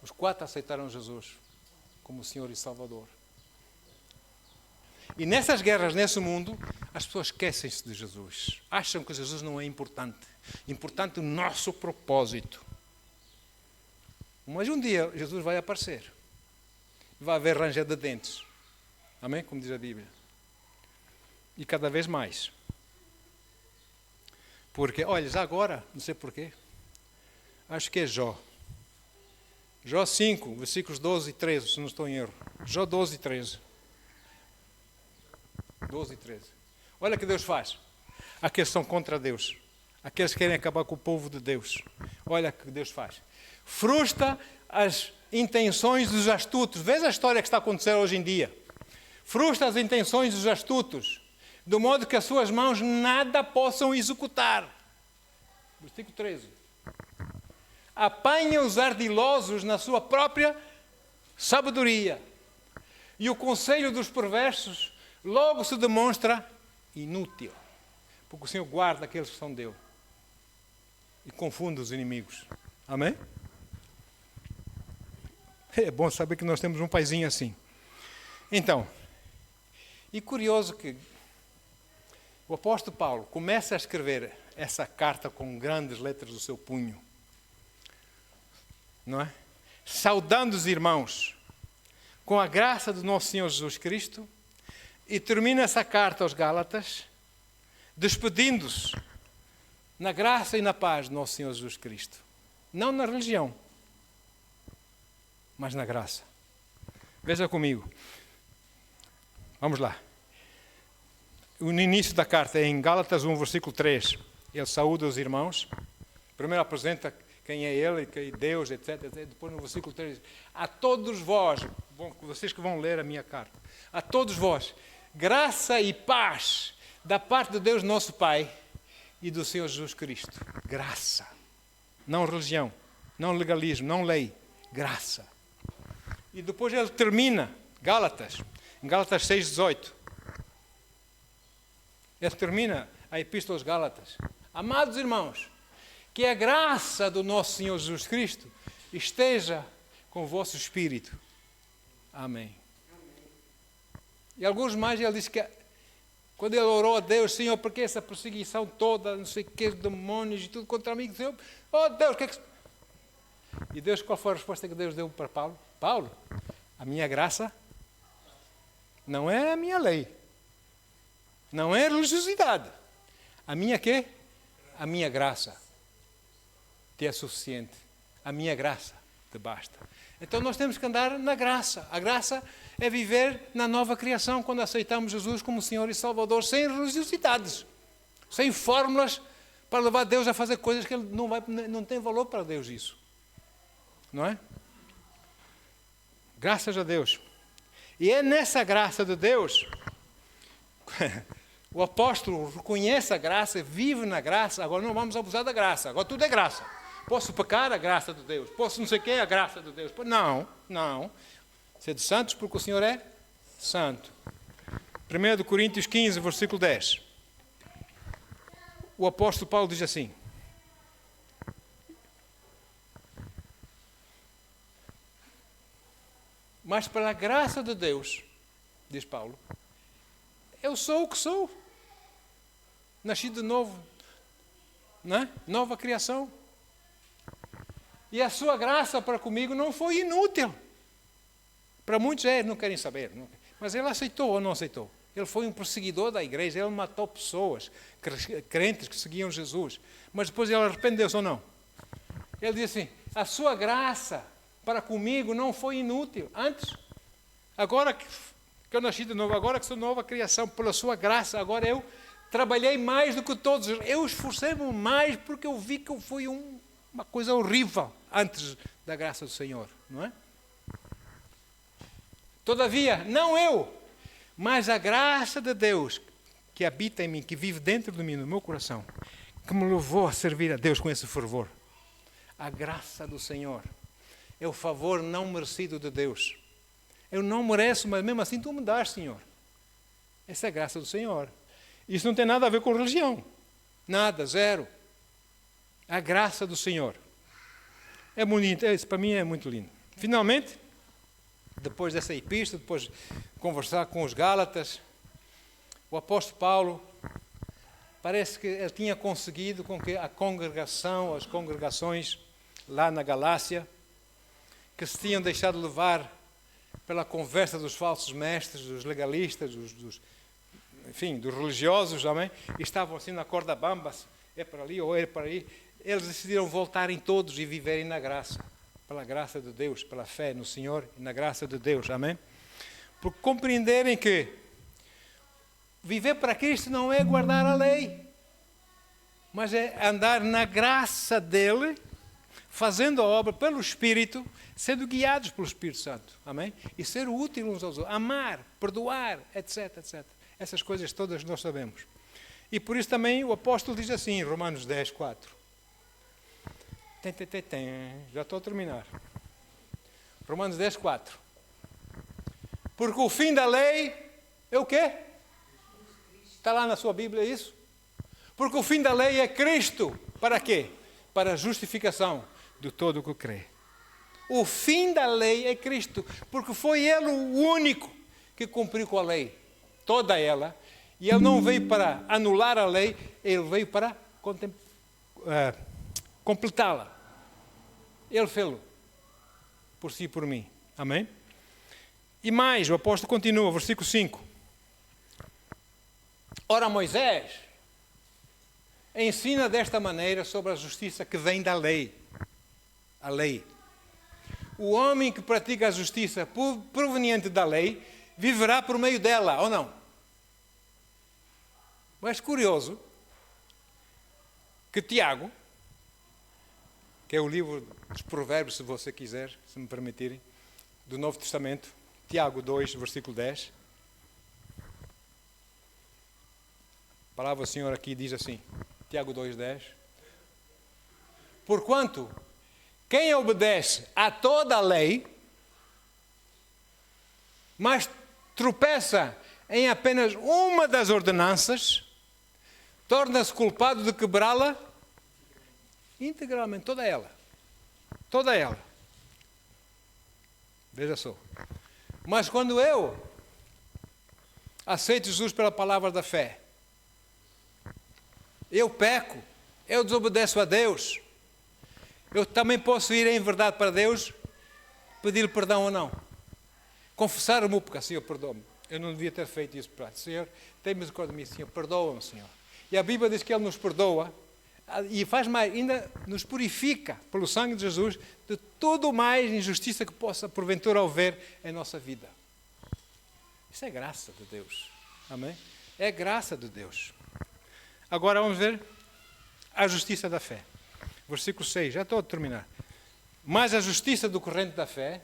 Os 4 aceitaram Jesus como Senhor e Salvador. E nessas guerras, nesse mundo, as pessoas esquecem-se de Jesus. Acham que Jesus não é importante. Importante o nosso propósito. Mas um dia Jesus vai aparecer. Vai haver ranger de dentes. Amém? Como diz a Bíblia. E cada vez mais. Porque, olha, já agora, não sei porquê, acho que é Jó. Jó 5, versículos 12 e 13, se não estou em erro. Jó 12 e 13. 12 e 13. Olha o que Deus faz. Aqueles que são contra Deus. Aqueles que querem acabar com o povo de Deus. Olha o que Deus faz. Frustra as intenções dos astutos. Vês a história que está acontecendo hoje em dia. Frustra as intenções dos astutos, de modo que as suas mãos nada possam executar. Versículo 13. Apanha os ardilosos na sua própria sabedoria. E o conselho dos perversos logo se demonstra inútil. Porque o Senhor guarda aqueles que são dele. E confunde os inimigos. Amém? É bom saber que nós temos um paizinho assim. Então, e curioso que o apóstolo Paulo começa a escrever essa carta com grandes letras do seu punho. Não é? Saudando os irmãos com a graça do nosso Senhor Jesus Cristo, e termina essa carta aos Gálatas despedindo-se na graça e na paz do nosso Senhor Jesus Cristo. Não na religião, mas na graça. Veja comigo. Vamos lá. No início da carta, em Gálatas 1, versículo 3, ele saúda os irmãos. Primeiro apresenta quem é ele, quem é Deus, etc. Depois no versículo 3, a todos vós, vocês que vão ler a minha carta, a todos vós, graça e paz da parte de Deus nosso Pai e do Senhor Jesus Cristo. Graça. Não religião, não legalismo, não lei. Graça. E depois ele termina, em Gálatas 6,18. Ele termina a Epístola aos Gálatas. Amados irmãos, que a graça do nosso Senhor Jesus Cristo esteja com o vosso espírito. Amém. E alguns mais, ele disse que quando ele orou a Deus: Senhor, porque essa perseguição toda, não sei o que, demónios e tudo contra mim, Senhor, oh Deus, o que é que... E Deus, qual foi a resposta que Deus deu para Paulo? Paulo, a minha graça não é a minha lei, não é a religiosidade. A minha quê? A minha graça te é suficiente. A minha graça te basta. Então nós temos que andar na graça. A graça é viver na nova criação, quando aceitamos Jesus como Senhor e Salvador, sem religiosidades, sem fórmulas para levar Deus a fazer coisas que Ele não tem valor para Deus isso. Não é? Graças a Deus. E é nessa graça de Deus, o apóstolo reconhece a graça, vive na graça. Agora não vamos abusar da graça, agora tudo é graça. Posso pecar? A graça de Deus. Posso não sei o que? A graça de Deus. Não. Sede santos porque o Senhor é santo. 1 Coríntios 15, versículo 10. O apóstolo Paulo diz assim: mas pela graça de Deus, diz Paulo, eu sou o que sou. Nasci de novo, não é? Nova criação. E a sua graça para comigo não foi inútil. Para muitos não querem saber. Mas ele aceitou ou não aceitou? Ele foi um perseguidor da igreja, ele matou pessoas, crentes que seguiam Jesus. Mas depois ele arrependeu-se ou não? Ele disse assim: a sua graça para comigo não foi inútil. Antes, agora que eu nasci de novo, agora que sou nova criação, pela sua graça, agora eu trabalhei mais do que todos. Eu esforcei-me mais porque eu vi que eu fui uma coisa horrível antes da graça do Senhor, não é? Todavia, não eu, mas a graça de Deus que habita em mim, que vive dentro de mim, no meu coração, que me levou a servir a Deus com esse fervor. A graça do Senhor é o favor não merecido de Deus. Eu não mereço, mas mesmo assim tu me dás, Senhor. Essa é a graça do Senhor. Isso não tem nada a ver com religião. Nada, zero. A graça do Senhor. É bonito, isso para mim é muito lindo. Finalmente, depois dessa epístola, depois de conversar com os Gálatas, o apóstolo Paulo, parece que ele tinha conseguido com que as congregações lá na Galácia, que se tinham deixado levar pela conversa dos falsos mestres, dos legalistas, dos religiosos, amém? E estavam assim na corda bamba, é para ali ou é para aí. Eles decidiram voltarem todos e viverem na graça, pela graça de Deus, pela fé no Senhor e na graça de Deus, amém? Por compreenderem que viver para Cristo não é guardar a lei, mas é andar na graça dEle, fazendo a obra pelo Espírito, sendo guiados pelo Espírito Santo, amém? E ser útil uns aos outros, amar, perdoar, etc, etc. Essas coisas todas nós sabemos. E por isso também o apóstolo diz assim, em Romanos 10, 4. Já estou a terminar. Romanos 10, 4. Porque o fim da lei é o quê? Está lá na sua Bíblia isso? Porque o fim da lei é Cristo. Para quê? Para a justificação de todo o que crê. O fim da lei é Cristo. Porque foi Ele o único que cumpriu com a lei. Toda ela. E Ele não veio para anular a lei, Ele veio para completá-la. Ele fez-lo por si e por mim. Amém? E mais, o apóstolo continua, versículo 5. Ora, Moisés ensina desta maneira sobre a justiça que vem da lei. A lei. O homem que pratica a justiça proveniente da lei viverá por meio dela, ou não? Mas curioso que Tiago, que é o livro dos Provérbios, se você quiser, se me permitirem, do Novo Testamento, Tiago 2, versículo 10. A palavra do Senhor aqui diz assim, Tiago 2, 10. Porquanto, quem obedece a toda a lei, mas tropeça em apenas uma das ordenanças, torna-se culpado de quebrá-la integralmente, toda ela. Toda ela. Veja só. Mas quando eu aceito Jesus pela palavra da fé, eu peco, eu desobedeço a Deus, eu também posso ir em verdade para Deus, pedir-lhe perdão ou não. Confessar o meu pecado. Senhor, perdoa-me. Eu não devia ter feito isso para ti. Senhor, tem misericórdia de mim. Senhor, perdoa-me, Senhor. E a Bíblia diz que Ele nos perdoa e faz mais, ainda nos purifica pelo sangue de Jesus de todo mais injustiça que possa porventura haver em nossa vida. Isso é graça de Deus. Amém? É graça de Deus. Agora vamos ver a justiça da fé. Versículo 6, já estou a terminar. Mas a justiça do corrente da fé...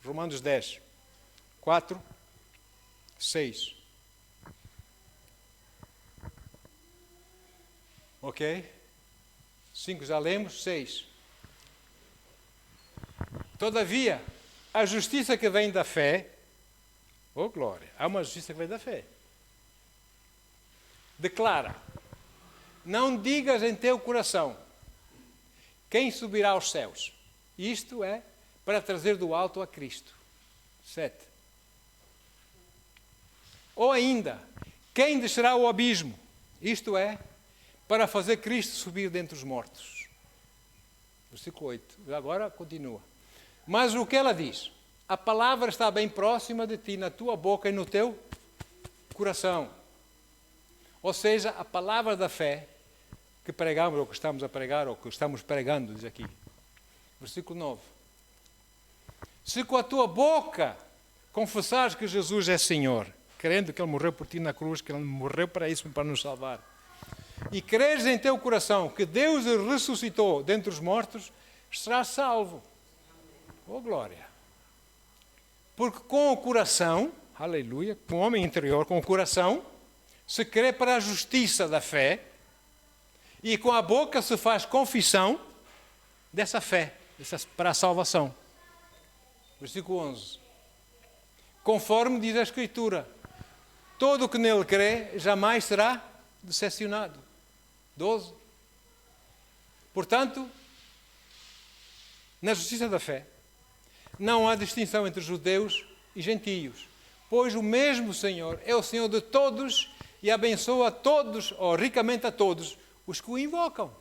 Romanos 10, 4, 6. Ok? 5 já lemos, 6. Todavia, a justiça que vem da fé... Oh, glória! Há uma justiça que vem da fé. Declara: não digas em teu coração quem subirá aos céus. Isto é para trazer do alto a Cristo. 7. Ou ainda, quem descerá ao abismo? Isto é para fazer Cristo subir dentre os mortos. Versículo 8. Agora continua. Mas o que ela diz? A palavra está bem próxima de ti, na tua boca e no teu coração. Ou seja, a palavra da fé que pregamos, ou que estamos a pregar, ou que estamos pregando, diz aqui. Versículo 9. Se com a tua boca confessares que Jesus é Senhor, crendo que Ele morreu por ti na cruz, que Ele morreu para isso, para nos salvar, e creres em teu coração que Deus o ressuscitou dentre os mortos, serás salvo. Oh, glória! Porque com o coração, aleluia, com o homem interior, com o coração, se crê para a justiça da fé, e com a boca se faz confissão dessa fé, para a salvação. Versículo 11. Conforme diz a Escritura, todo o que nele crê jamais será decepcionado. 12. Portanto, na justiça da fé, não há distinção entre judeus e gentios, pois o mesmo Senhor é o Senhor de todos e abençoa a todos, ou ricamente a todos, os que o invocam.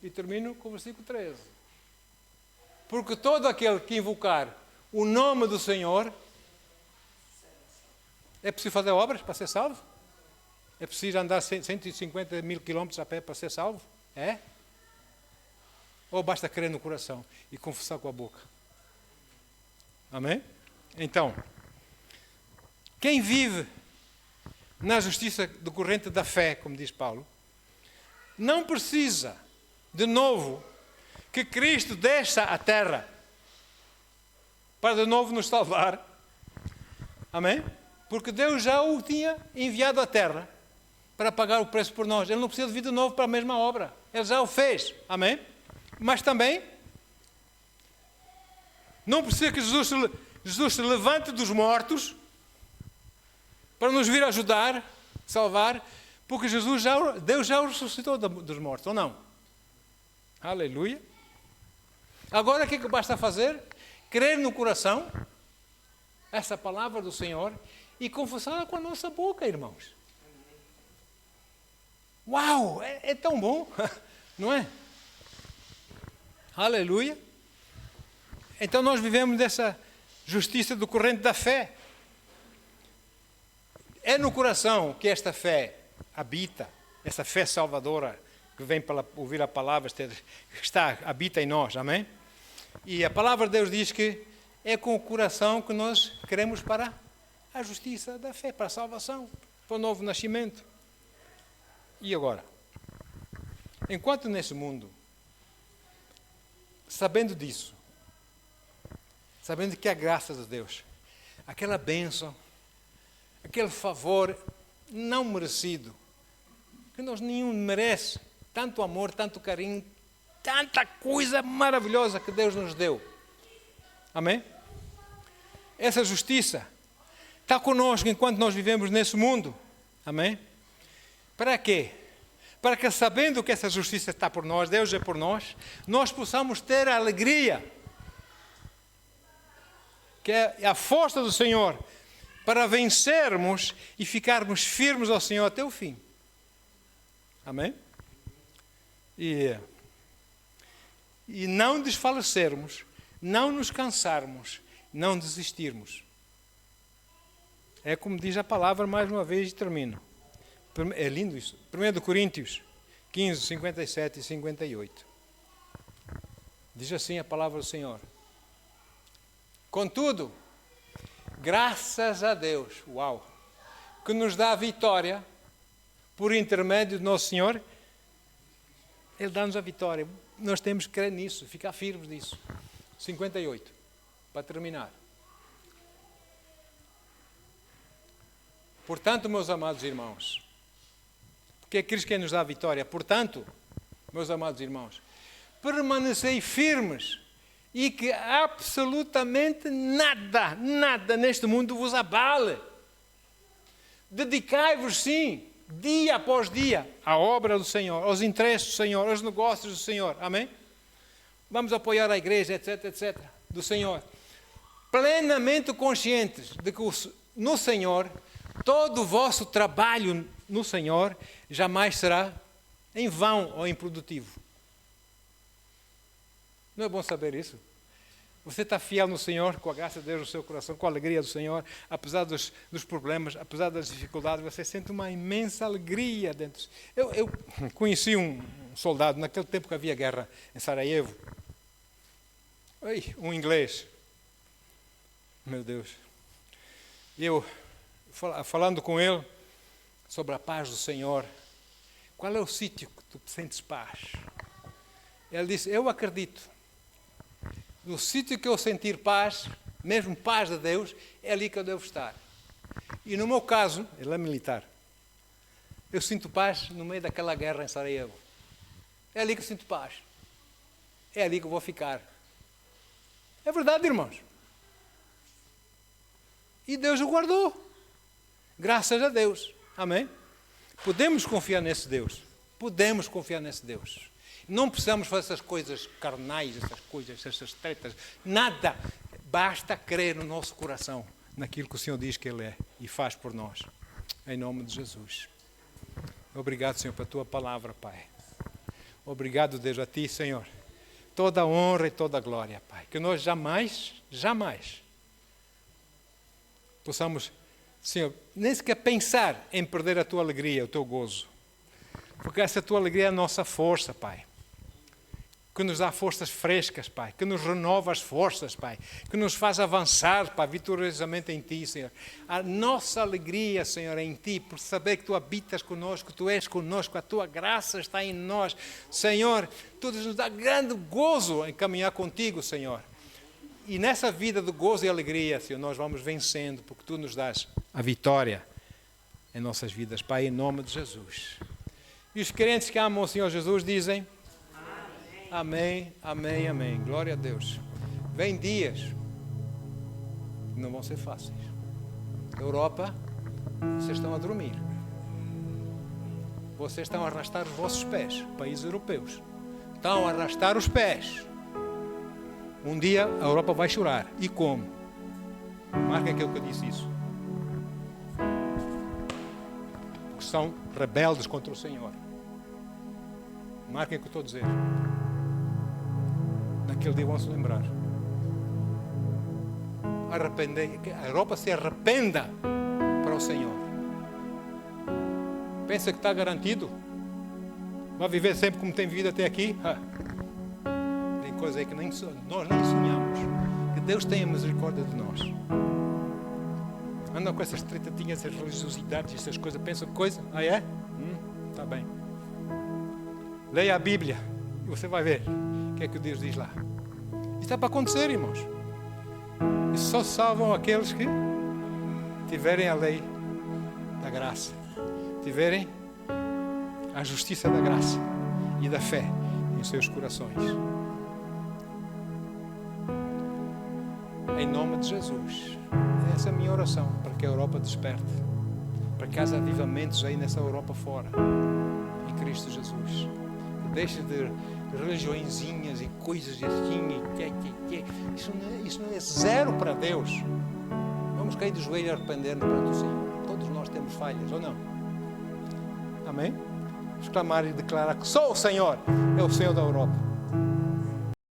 E termino com o versículo 13. Porque todo aquele que invocar o nome do Senhor, é preciso fazer obras para ser salvo? É preciso andar 150 mil quilómetros a pé para ser salvo? É? Ou basta crer no coração e confessar com a boca? Amém? Então, quem vive na justiça decorrente da fé, como diz Paulo, não precisa, de novo, que Cristo desça à terra para de novo nos salvar. Amém? Porque Deus já o tinha enviado à terra para pagar o preço por nós. Ele não precisa de vir de novo para a mesma obra. Ele já o fez. Amém? Mas também não precisa que Jesus se levante dos mortos para nos vir ajudar, salvar, porque Deus já o ressuscitou dos mortos, ou não? Aleluia. Agora o que basta fazer? Crer no coração essa palavra do Senhor e confessá-la com a nossa boca, irmãos. Uau! É tão bom, não é? Aleluia. Então nós vivemos dessa justiça decorrente da fé. É no coração que esta fé habita, essa fé salvadora que vem para ouvir a palavra, habita em nós, amém? E a palavra de Deus diz que é com o coração que nós queremos para a justiça da fé, para a salvação, para o novo nascimento. E agora? Enquanto nesse mundo, sabendo disso, sabendo que a graça de Deus, aquela bênção, aquele favor não merecido, que nós nenhum merece, tanto amor, tanto carinho, tanta coisa maravilhosa que Deus nos deu. Amém? Essa justiça está conosco enquanto nós vivemos nesse mundo. Amém? Para quê? Para que, sabendo que essa justiça está por nós, Deus é por nós, nós possamos ter a alegria, que é a força do Senhor, para vencermos e ficarmos firmes ao Senhor até o fim. Amém? E não desfalecermos, não nos cansarmos, não desistirmos. É como diz a palavra mais uma vez e termino. É lindo isso. 1 Coríntios 15, 57 e 58. Diz assim a palavra do Senhor. Contudo, graças a Deus, uau, que nos dá a vitória por intermédio do nosso Senhor. Ele dá-nos a vitória. Nós temos que crer nisso, ficar firmes nisso. 58, para terminar. Portanto, meus amados irmãos, porque é Cristo quem nos dá a vitória. Portanto, meus amados irmãos, permanecei firmes e que absolutamente nada neste mundo vos abale. Dedicai-vos, sim, dia após dia, à obra do Senhor, aos interesses do Senhor, aos negócios do Senhor. Amém? Vamos apoiar a igreja, etc, do Senhor. Plenamente conscientes de que no Senhor, todo o vosso trabalho no Senhor jamais será em vão ou improdutivo. Não é bom saber isso? Você está fiel no Senhor, com a graça de Deus no seu coração, com a alegria do Senhor, apesar dos problemas, apesar das dificuldades, você sente uma imensa alegria dentro. Eu conheci um soldado, naquele tempo que havia guerra em Sarajevo, um inglês, meu Deus, Eu, falando com ele sobre a paz do Senhor, qual é o sítio que tu sentes paz? Ele disse, eu acredito. No sítio que eu sentir paz, mesmo paz de Deus, é ali que eu devo estar. E no meu caso, ele é militar, eu sinto paz no meio daquela guerra em Sarajevo. É ali que eu sinto paz. É ali que eu vou ficar. É verdade, irmãos. E Deus o guardou. Graças a Deus. Amém? Podemos confiar nesse Deus. Podemos confiar nesse Deus. Não precisamos fazer essas coisas carnais, essas coisas, essas tretas. Nada. Basta crer no nosso coração, naquilo que o Senhor diz que Ele é e faz por nós. Em nome de Jesus. Obrigado, Senhor, pela Tua palavra, Pai. Obrigado, Deus, a Ti, Senhor. Toda a honra e toda a glória, Pai. Que nós jamais possamos, Senhor, nem sequer pensar em perder a Tua alegria, o Teu gozo. Porque essa Tua alegria é a nossa força, Pai. Que nos dá forças frescas, Pai. Que nos renova as forças, Pai. Que nos faz avançar, Pai, vitoriosamente em Ti, Senhor. A nossa alegria, Senhor, é em Ti, por saber que Tu habitas conosco, que Tu és conosco, a Tua graça está em nós. Senhor, Tu nos dá grande gozo em caminhar contigo, Senhor. E nessa vida de gozo e alegria, Senhor, nós vamos vencendo, porque Tu nos dás a vitória em nossas vidas, Pai, em nome de Jesus. E os crentes que amam o Senhor Jesus dizem... Amém, amém, amém. Glória a Deus. Vem dias que não vão ser fáceis. Europa, vocês estão a dormir. Vocês estão a arrastar os vossos pés, países europeus. Estão a arrastar os pés. Um dia a Europa vai chorar. E como? Marca aquele que eu disse isso. Porque são rebeldes contra o Senhor. Marquem o que eu estou a dizer. Naquele dia vão se lembrar. A Europa se arrependa para o Senhor. Pensa que está garantido? Vai viver sempre como tem vivido até aqui? Tem coisa aí que nós nem sonhamos. Que Deus tenha misericórdia de nós. Andam com essas tretatinhas, essas religiosidades, essas coisas. Pensam que coisa? Ah, é? Está bem. Leia a Bíblia e você vai ver o que é que Deus diz lá. Isso está para acontecer, irmãos. E só salvam aqueles que tiverem a lei da graça, tiverem a justiça da graça e da fé em seus corações. Em nome de Jesus. Essa é a minha oração, para que a Europa desperte, para que haja avivamentos aí nessa Europa fora, em Cristo Jesus. Deixe de religiõezinhas e coisas assim. Isso não é zero para Deus. Vamos cair de joelho e arrepender-nos perante o Senhor. Todos nós temos falhas, ou não? Amém? Vamos clamar e declarar que só o Senhor é o Senhor da Europa.